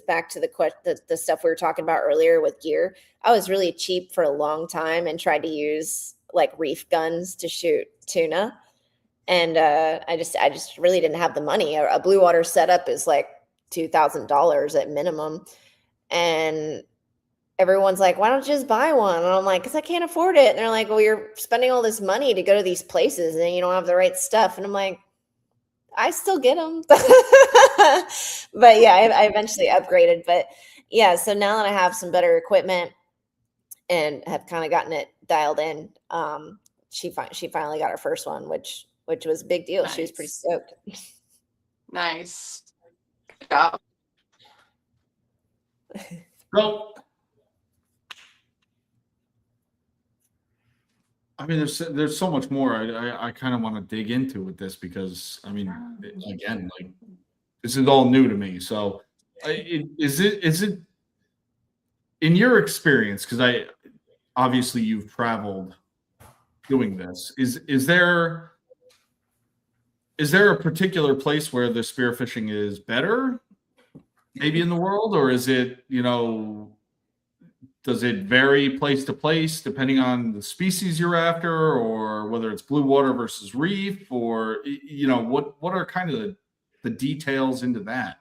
back to the stuff we were talking about earlier with gear, I was really cheap for a long time and tried to use like reef guns to shoot tuna. And I just really didn't have the money. A blue water setup is like $2,000 at minimum. And everyone's like, why don't you just buy one? And I'm like, because I can't afford it. And they're like, well, you're spending all this money to go to these places and you don't have the right stuff. And I'm like, I still get them. But yeah, I eventually upgraded. But yeah, so now that I have some better equipment and have kind of gotten it dialed in, she finally got her first one, which was a big deal. Nice. She was pretty stoked. Nice. Good job. Well, I mean, there's so much more I kind of want to dig into with this, because I mean, again, like, this is all new to me. So is it in your experience, because obviously you've traveled doing this, is there a particular place where the spearfishing is better maybe in the world, or is it, does it vary place to place depending on the species you're after, or whether it's blue water versus reef, or what are kind of the details into that?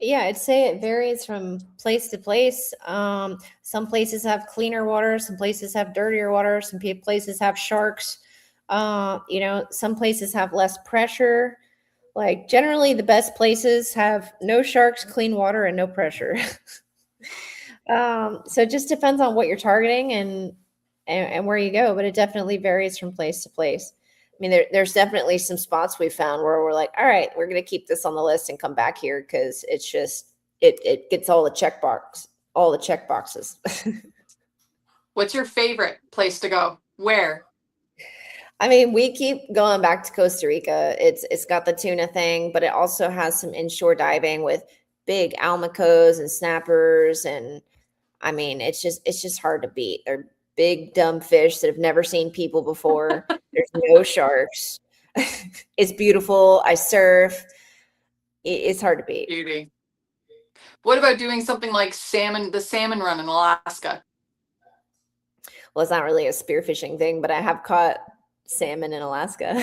Yeah, I'd say it varies from place to place. Some places have cleaner water, some places have dirtier water, some places have sharks. Some places have less pressure. Like, generally the best places have no sharks, clean water, and no pressure. So it just depends on what you're targeting and where you go, but it definitely varies from place to place. I mean, there's definitely some spots we found where we're like, all right, we're going to keep this on the list and come back here, because it's just, it gets all the check boxes. What's your favorite place to go? Where? I mean, we keep going back to Costa Rica. It's got the tuna thing, but it also has some inshore diving with big almacos and snappers, and I mean, it's just hard to beat. They're big, dumb fish that have never seen people before. There's no sharks. It's beautiful. I surf. It's hard to beat. Beauty. What about doing something like the salmon run in Alaska? Well, it's not really a spearfishing thing, but I have caught salmon in Alaska.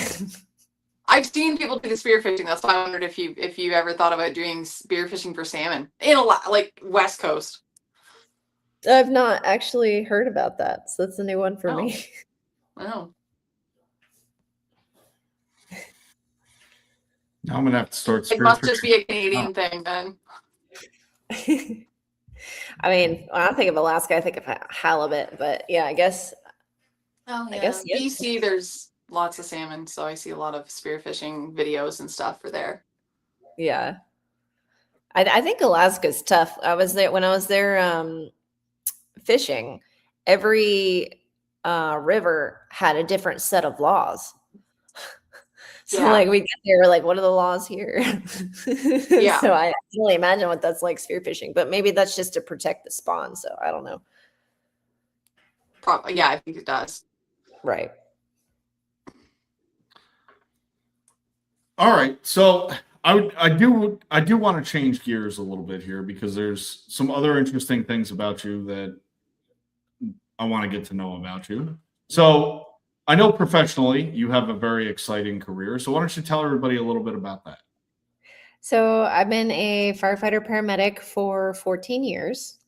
I've seen people do the spearfishing. That's why I wondered if you ever thought about doing spearfishing for salmon in a lot like West Coast. I've not actually heard about that, so that's a new one for me. Oh. Now I'm gonna have to start. It must just be a Canadian thing then. I mean, when I think of Alaska, I think of halibut, but yeah, I guess. Oh yeah. I guess yes. BC, there's lots of salmon, so I see a lot of spearfishing videos and stuff for there. Yeah. I think Alaska's tough. I was there when I was there fishing. Every river had a different set of laws. So like we get there, we're like, what are the laws here? Yeah. So I can only imagine what that's like spearfishing, but maybe that's just to protect the spawn. So I don't know. Probably, yeah, I think it does. Right. All right, so I do want to change gears a little bit here because there's some other interesting things about you that I want to get to know about you. So I know professionally you have a very exciting career. So why don't you tell everybody a little bit about that? So I've been a firefighter paramedic for 14 years.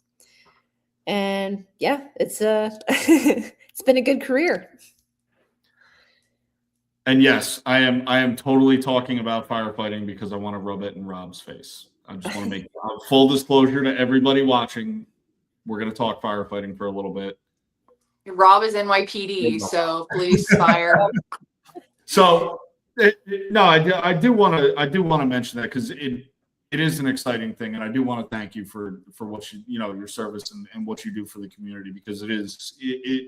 And yeah, it's it's been a good career. And yes, I am totally talking about firefighting because I want to rub it in Rob's face. I just want to make full disclosure to everybody watching. We're going to talk firefighting for a little bit. Rob is NYPD, so police, fire. So no, I do want to mention that because it is an exciting thing, and I do want to thank you for what your service and what you do for the community, because it is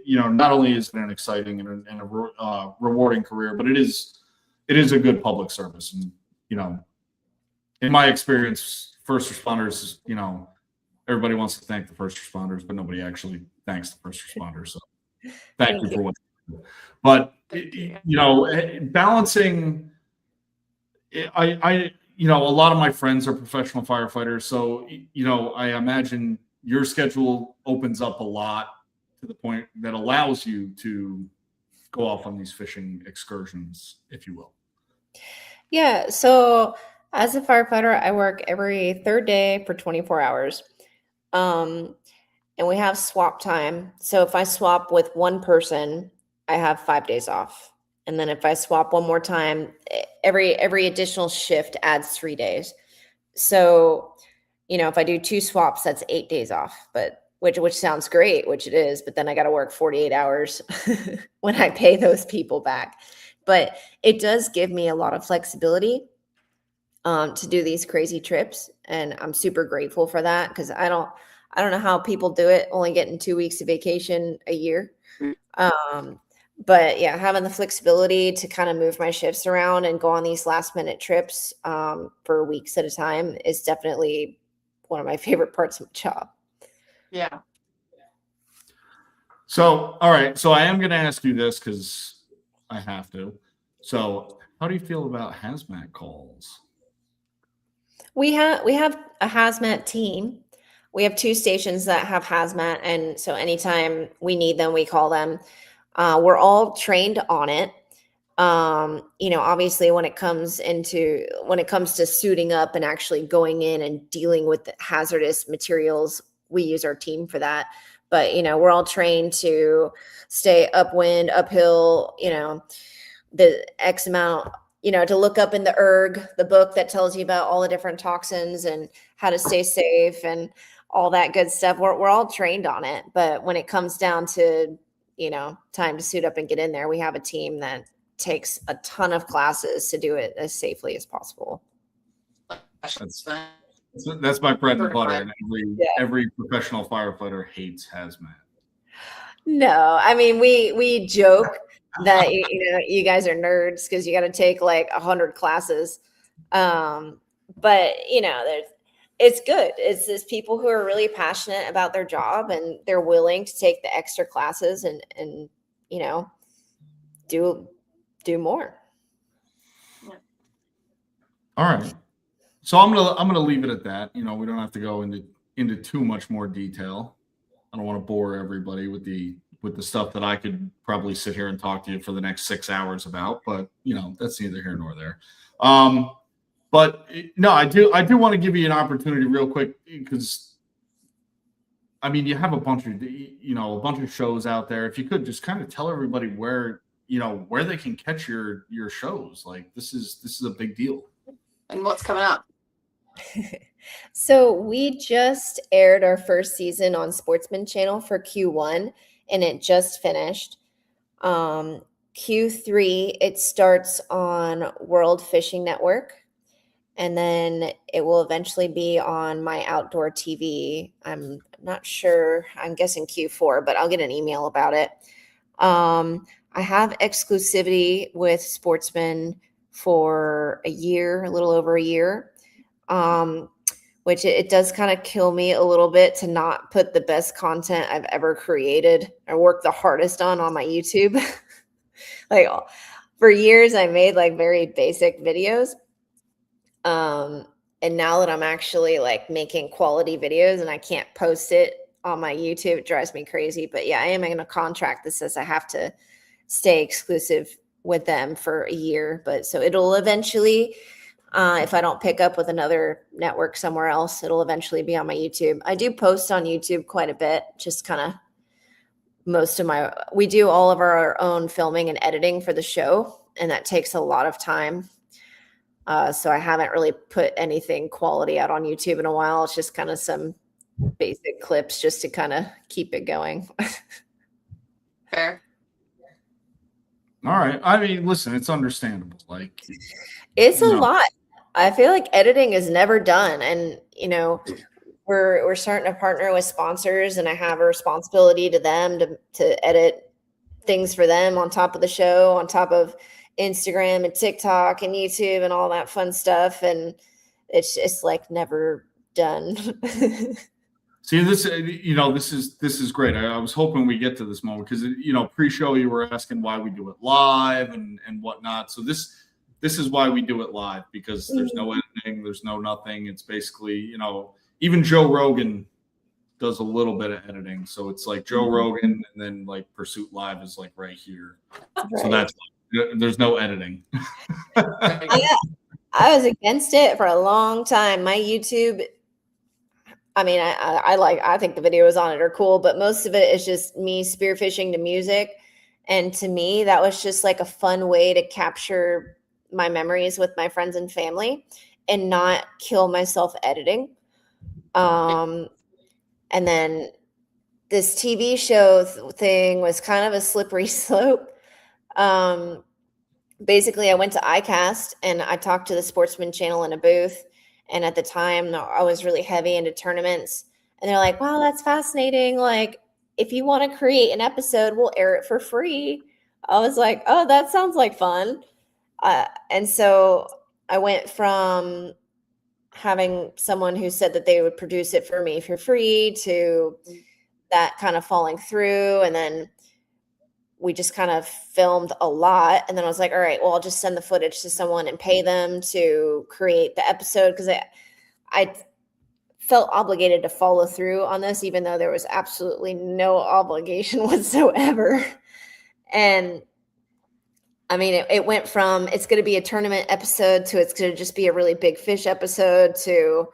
not only is it an exciting and a rewarding career, but it is a good public service. And in my experience, first responders, everybody wants to thank the first responders, but nobody actually thanks the first responders. So thank you for what you do. But balancing, a lot of my friends are professional firefighters, so I imagine your schedule opens up a lot to the point that allows you to go off on these fishing excursions, if you will. Yeah, so as a firefighter, I work every third day for 24 hours. And we have swap time. So if I swap with one person, I have 5 days off. And then if I swap one more time, every additional shift adds 3 days. So, if I do 2 swaps, that's 8 days off, but which sounds great, which it is, but then I got to work 48 hours when I pay those people back. But it does give me a lot of flexibility to do these crazy trips. And I'm super grateful for that, because I don't know how people do it, only getting 2 weeks of vacation a year. But yeah, having the flexibility to kind of move my shifts around and go on these last minute trips for weeks at a time is definitely one of my favorite parts of my job. Yeah. So, all right. So I am going to ask you this because I have to. So how do you feel about hazmat calls? We have a hazmat team. We have 2 stations that have hazmat. And so anytime we need them, we call them. We're all trained on it. Obviously when it comes to suiting up and actually going in and dealing with the hazardous materials, we use our team for that. But, we're all trained to stay upwind, uphill, the X amount, to look up in the ERG, the book that tells you about all the different toxins and how to stay safe and all that good stuff. We're all trained on it. But when it comes down to, time to suit up and get in there, we have a team that takes a ton of classes to do it as safely as possible. That's my bread and butter. And every professional firefighter hates hazmat. No, I mean, we joke that, you guys are nerds because you got to take like 100 classes. But it's good. It's people who are really passionate about their job and they're willing to take the extra classes and do more. Yeah. All right. So I'm gonna leave it at that. We don't have to go into too much more detail. I don't want to bore everybody with the with the stuff that I could probably sit here and talk to you for the next 6 hours about, but that's neither here nor there. But no, I do want to give you an opportunity real quick, because I mean, you have a bunch of shows out there. If you could just kind of tell everybody where they can catch your shows. Like, this is a big deal. And what's coming up? So we just aired our first season on Sportsmen channel for Q1, and it just finished. Q3, it starts on World Fishing Network, and then it will eventually be on my outdoor TV. I'm not sure. I'm guessing Q4, but I'll get an email about it. I have exclusivity with Sportsmen for a little over a year, which it does kind of kill me a little bit to not put the best content I've ever created or worked the hardest on my YouTube. Like, for years, I made like very basic videos. And now that I'm actually like making quality videos and I can't post it on my YouTube, it drives me crazy. But yeah, I am in a contract that says I have to stay exclusive with them for a year. But so it'll eventually, if I don't pick up with another network somewhere else, it'll eventually be on my YouTube. I do post on YouTube quite a bit, just kind of we do all of our own filming and editing for the show, and that takes a lot of time. So I haven't really put anything quality out on YouTube in a while. It's just kind of some basic clips just to kind of keep it going. Fair. All right. I mean, listen, it's understandable. Like, it's a lot. I feel like editing is never done. And, we're starting to partner with sponsors, and I have a responsibility to them to edit things for them on top of the show, on top of Instagram and TikTok and YouTube and all that fun stuff. And it's just like never done. See, this is great. I was hoping we get to this moment because, pre-show you were asking why we do it live and whatnot. So this is why we do it live, because there's no editing, there's no nothing. It's basically, even Joe Rogan does a little bit of editing. So it's like Joe Rogan, and then like Pursuit Live is like right here. Right. So there's no editing. I was against it for a long time. My YouTube, I mean, I think the videos on it are cool, but most of it is just me spearfishing to music. And to me, that was just like a fun way to capture my memories with my friends and family and not kill myself editing. And then this TV show thing was kind of a slippery slope. Basically, I went to iCast and I talked to the Sportsman channel in a booth. And at the time, I was really heavy into tournaments. And they're like, wow, that's fascinating. Like, if you want to create an episode, we'll air it for free. I was like, oh, that sounds like fun. And so I went from having someone who said that they would produce it for me for free to that kind of falling through. And then we just kind of filmed a lot. And then I was like, all right, well, I'll just send the footage to someone and pay them to create the episode. Because I felt obligated to follow through on this, even though there was absolutely no obligation whatsoever. And I mean, it went from it's going to be a tournament episode to it's going to just be a really big fish episode to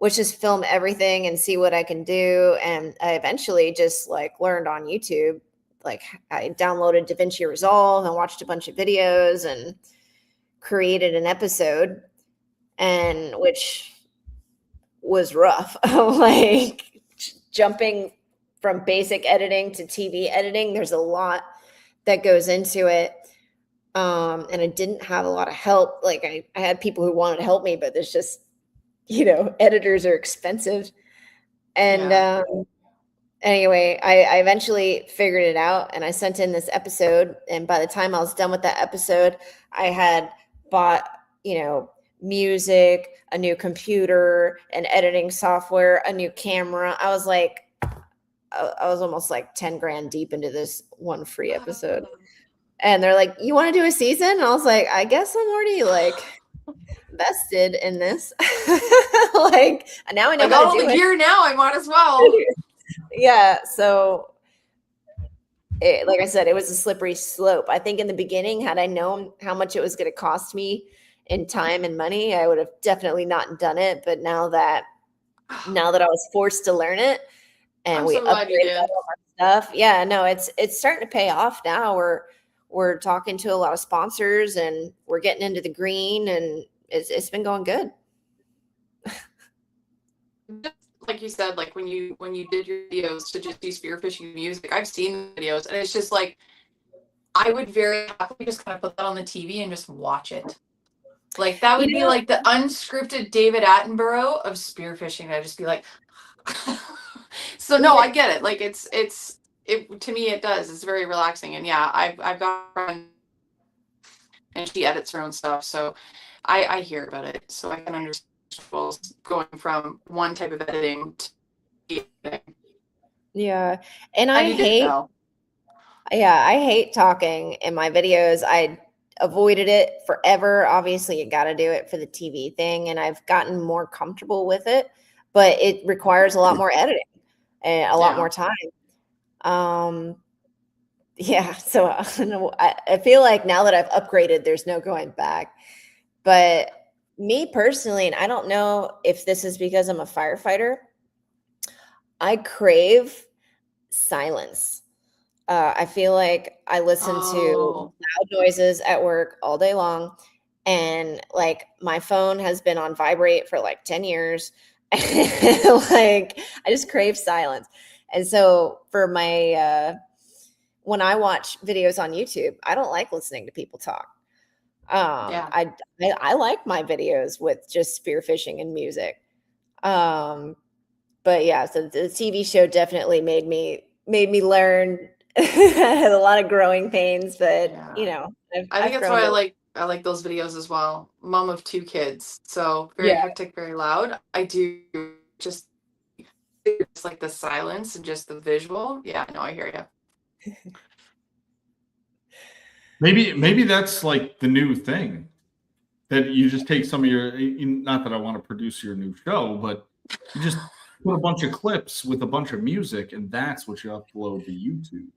let's just film everything and see what I can do. And I eventually just like learned on YouTube. Like, I downloaded DaVinci Resolve and watched a bunch of videos and created an episode, and which was rough. Like, jumping from basic editing to TV editing, there's a lot that goes into it. And I didn't have a lot of help. Like, I had people who wanted to help me, but there's just, editors are expensive. And anyway, I eventually figured it out, and I sent in this episode. And by the time I was done with that episode, I had bought, music, a new computer, an editing software, a new camera. I was almost like 10 grand deep into this one free episode. And they're like, you want to do a season? And I was like, I guess I'm already like vested in this. Like, now I know how to do it. Gear now, I might as well. Yeah. So like I said, it was a slippery slope. I think in the beginning, had I known how much it was going to cost me in time and money, I would have definitely not done it. But now that I was forced to learn it and I'm we so glad you upgraded did. all of our stuff, yeah, no, it's starting to pay off now. We're talking to a lot of sponsors and we're getting into the green, and it's been going good. Just like you said, like when you did your videos to just do spearfishing music, I've seen the videos, and it's just like I would very happily just kind of put that on the TV and just watch it. Like that would You be know, like the unscripted David Attenborough of spearfishing. I'd just be like, so no, I get it. Like it to me it does. It's very relaxing, and yeah, I've got a friend and she edits her own stuff, so I hear about it, so I can understand going from one type of editing to the editing. yeah, and And you did though. I hate talking in my videos. I avoided it forever. Obviously, you got to do it for the TV thing, and I've gotten more comfortable with it, but it requires a lot more editing and a lot more time. Yeah, so I feel like now that I've upgraded, there's no going back. But me personally, and I don't know if this is because I'm a firefighter, I crave silence. I feel like I listen to loud noises at work all day long, and like my phone has been on vibrate for like 10 years. Like I just crave silence. And so for my when I watch videos on YouTube, I don't like listening to people talk. Yeah. I like my videos with just spearfishing and music. But yeah, so the TV show definitely made me learn. Had a lot of growing pains, but you know, I think I've that's grown why to I like those videos as well. Mom of 2 kids, so very yeah. hectic, very loud. I do just like the silence and just the visual. Yeah, no, I hear you. Maybe that's like the new thing, that you just take some of your, not that I want to produce your new show, but you just put a bunch of clips with a bunch of music, and that's what you upload to YouTube.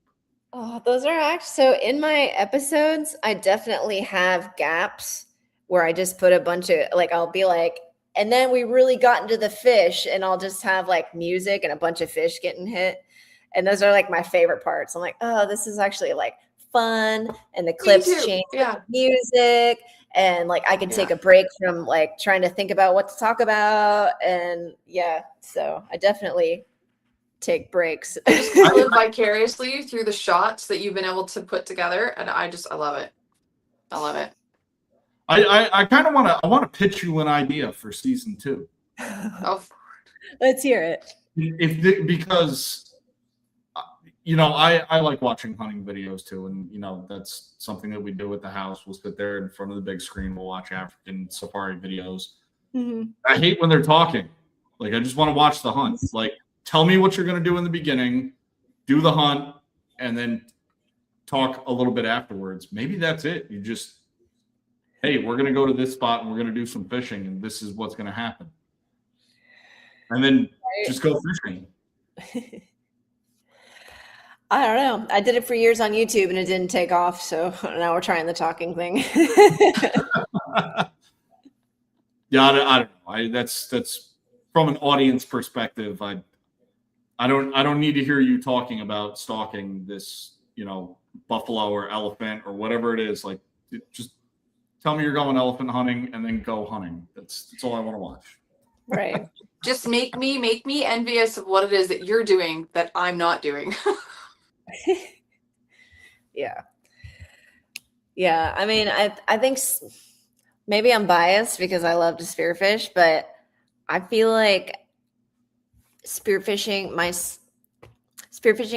Oh, those are actually so in my episodes, I definitely have gaps where I just put a bunch of like I'll be like, and then we really got into the fish, and I'll just have like music and a bunch of fish getting hit. And those are like my favorite parts. I'm like, oh, this is actually like fun. And the clips change with the music. And like I can take a break from like trying to think about what to talk about. And yeah, so I definitely take breaks. I just kind of live vicariously through the shots that you've been able to put together, and I love it. I love it. I kind of want to pitch you an idea for season 2. Oh, let's hear it. Because you know, I like watching hunting videos too, and you know that's something that we do at the house. We'll sit there in front of the big screen. We'll watch African safari videos. Mm-hmm. I hate when they're talking. Like I just want to watch the hunt. Like tell me what you're going to do in the beginning, do the hunt, and then talk a little bit afterwards. Maybe that's it. You just, hey, we're going to go to this spot and we're going to do some fishing, and this is what's going to happen. And then just go fishing. I don't know. I did it for years on YouTube and it didn't take off. So now we're trying the talking thing. Yeah, I don't know. That's from an audience perspective. I don't need to hear you talking about stalking this, you know, buffalo or elephant or whatever it is. Like, just tell me you're going elephant hunting and then go hunting. That's all I want to watch. Right. Just make me envious of what it is that you're doing that I'm not doing. Yeah. Yeah. I mean, I think maybe I'm biased because I love to spearfish, but I feel like my spearfishing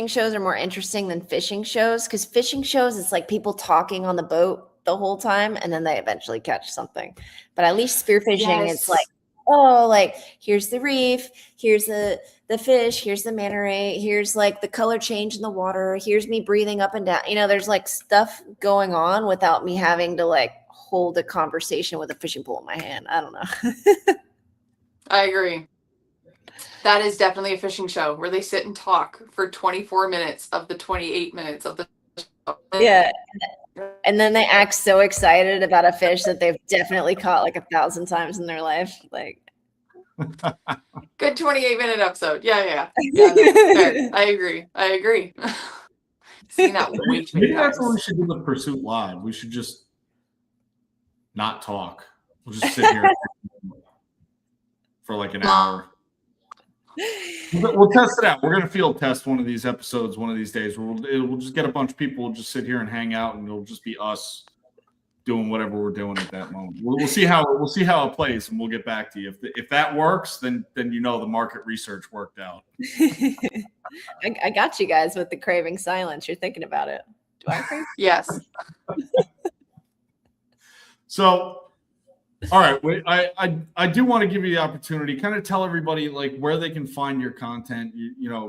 shows are more interesting than fishing shows, because fishing shows, it's like people talking on the boat the whole time and then they eventually catch something. But at least spearfishing, it's like, oh, like here's the reef, here's the fish, here's the manta ray, here's like the color change in the water, here's me breathing up and down. You know, there's like stuff going on without me having to like hold a conversation with a fishing pole in my hand. I don't know. I agree. That is definitely a fishing show where they sit and talk for 24 minutes of the 28 minutes of the show. Yeah. And then they act so excited about a fish that they've definitely caught like 1,000 times in their life. Like, good 28-minute episode. Yeah, no, fair. I agree. Seen that way too many Maybe that's what we times. should do with Pursuit Live. We should just not talk. We'll just sit here for like an hour. We'll test it out. We're going to field test one of these episodes one of these days. We'll just get a bunch of people. We'll just sit here and hang out, and it'll just be us doing whatever we're doing at that moment. We'll see how it plays, and we'll get back to you. If that works, then the market research worked out. I got you guys with the craving silence. You're thinking about it. Do I crave? Yes. So, all right, I do want to give you the opportunity, kind of tell everybody like where they can find your content,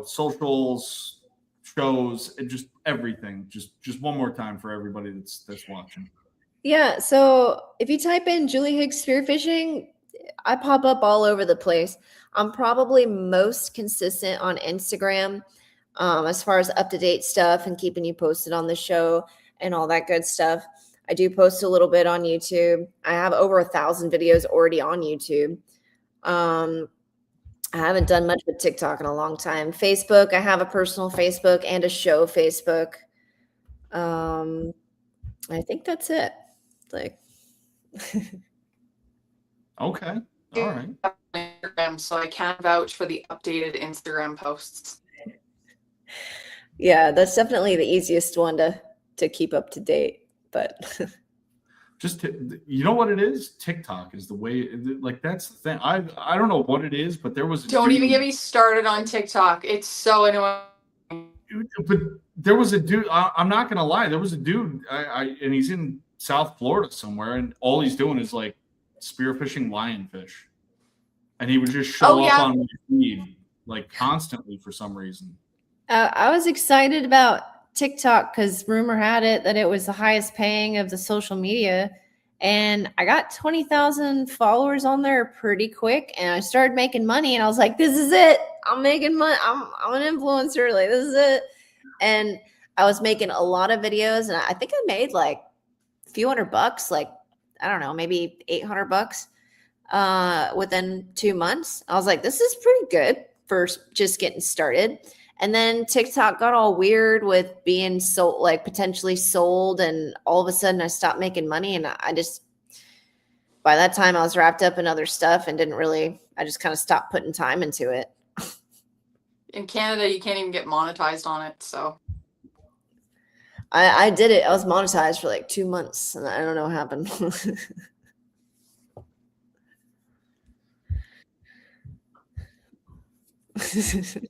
socials, shows, and just everything. Just one more time for everybody that's watching. Yeah, so if you type in Julie Higgs Spearfishing, I pop up all over the place. I'm probably most consistent on Instagram as far as up-to-date stuff and keeping you posted on the show and all that good stuff. I do post a little bit on YouTube. I have over 1,000 videos already on YouTube. I haven't done much with TikTok in a long time. Facebook, I have a personal Facebook and a show Facebook. I think that's it. Like, okay, all right. Instagram, so I can vouch for the updated Instagram posts. Yeah, that's definitely the easiest one to keep up to date. But just you know what it is? TikTok is the way. Like that's the thing. I don't know what it is, but there was. Don't even get me started on TikTok. It's so annoying. But there was a dude. I'm not gonna lie. There was a dude. And he's in South Florida somewhere, and all he's doing is like spearfishing lionfish, and he would just show up on my feed like constantly for some reason. I was excited about TikTok because rumor had it that it was the highest paying of the social media, and I got 20,000 followers on there pretty quick, and I started making money, and I was like, this is it. I'm making money. I'm an influencer. Like, this is it. And I was making a lot of videos, and I think I made like a few $100, like, I don't know, maybe $800 within 2 months. I was like, this is pretty good for just getting started. And then TikTok got all weird with being sold, like potentially sold. And all of a sudden I stopped making money. And by that time I was wrapped up in other stuff and I just kind of stopped putting time into it. In Canada, you can't even get monetized on it. So I did it. I was monetized for like 2 months and I don't know what happened.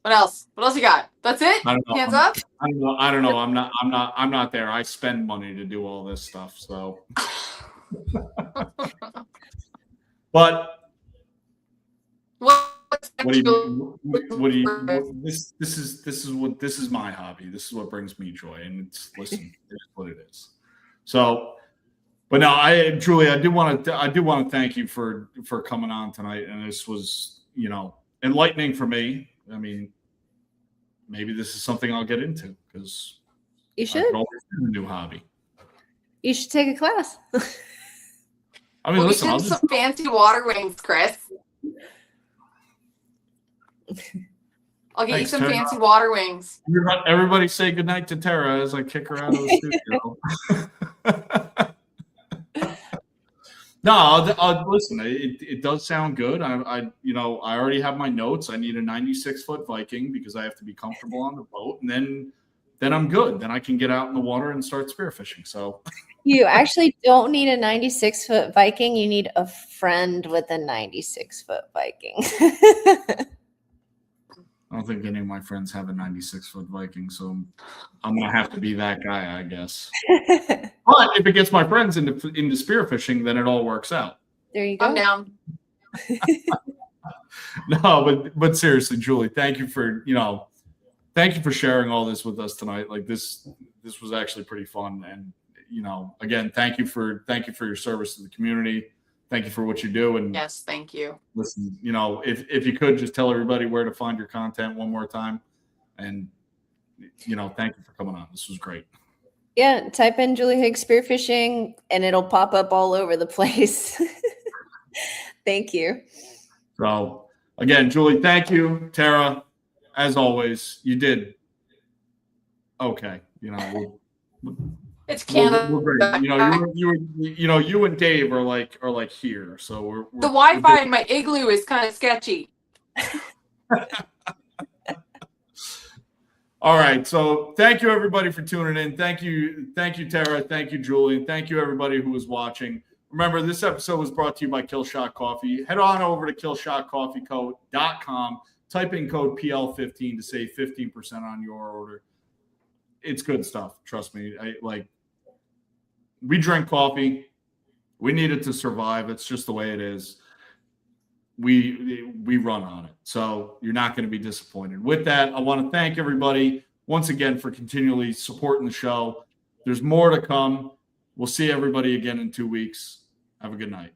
What else? What else you got? That's it? Hands up? I don't know. I'm not there. I spend money to do all this stuff. So, but this is my hobby. This is what brings me joy, and it's what it is. So, but no, Julie, I do want to thank you for coming on tonight, and this was enlightening for me. I mean, maybe this is something I'll get into because you should. I could always do a new hobby. You should take a class. I mean, listen, I'll some fancy water wings, Chris. I'll get you some fancy water wings. Everybody say goodnight to Tara as I kick her out of the studio. No, I'll listen. It does sound good. I already have my notes. I need a 96-foot Viking because I have to be comfortable on the boat, and then I'm good. Then I can get out in the water and start spearfishing. So you actually don't need a 96-foot Viking. You need a friend with a 96-foot Viking. I don't think any of my friends have a 96-foot Viking, so I'm gonna have to be that guy, I guess. But if it gets my friends into spearfishing, then it all works out. There you go. I'm down. No, but seriously, Julie, thank you for sharing all this with us tonight. Like this was actually pretty fun, and again, thank you for your service to the community. thank you for what you do. And Yes, thank you. listen, if you could just tell everybody where to find your content one more time. And, thank you for coming on. This was great. Yeah, type in Julie Higgs Spearfishing and it'll pop up all over the place. Thank you. So, again, Julie, thank you. Tara, as always, you did okay. It's Canada. We're great. You and Dave are like here. So we're the Wi-Fi in my igloo is kind of sketchy. All right. So thank you everybody for tuning in. Thank you, Tara. Thank you, Julie. Thank you everybody who was watching. Remember, this episode was brought to you by Killshot Coffee. Head on over to killshotcoffeeco.com. Type in code PL15 to save 15% on your order. It's good stuff. Trust me. We drink coffee. We need it to survive. It's just the way it is. We run on it. So you're not going to be disappointed. With that, I want to thank everybody once again for continually supporting the show. There's more to come. We'll see everybody again in 2 weeks. Have a good night.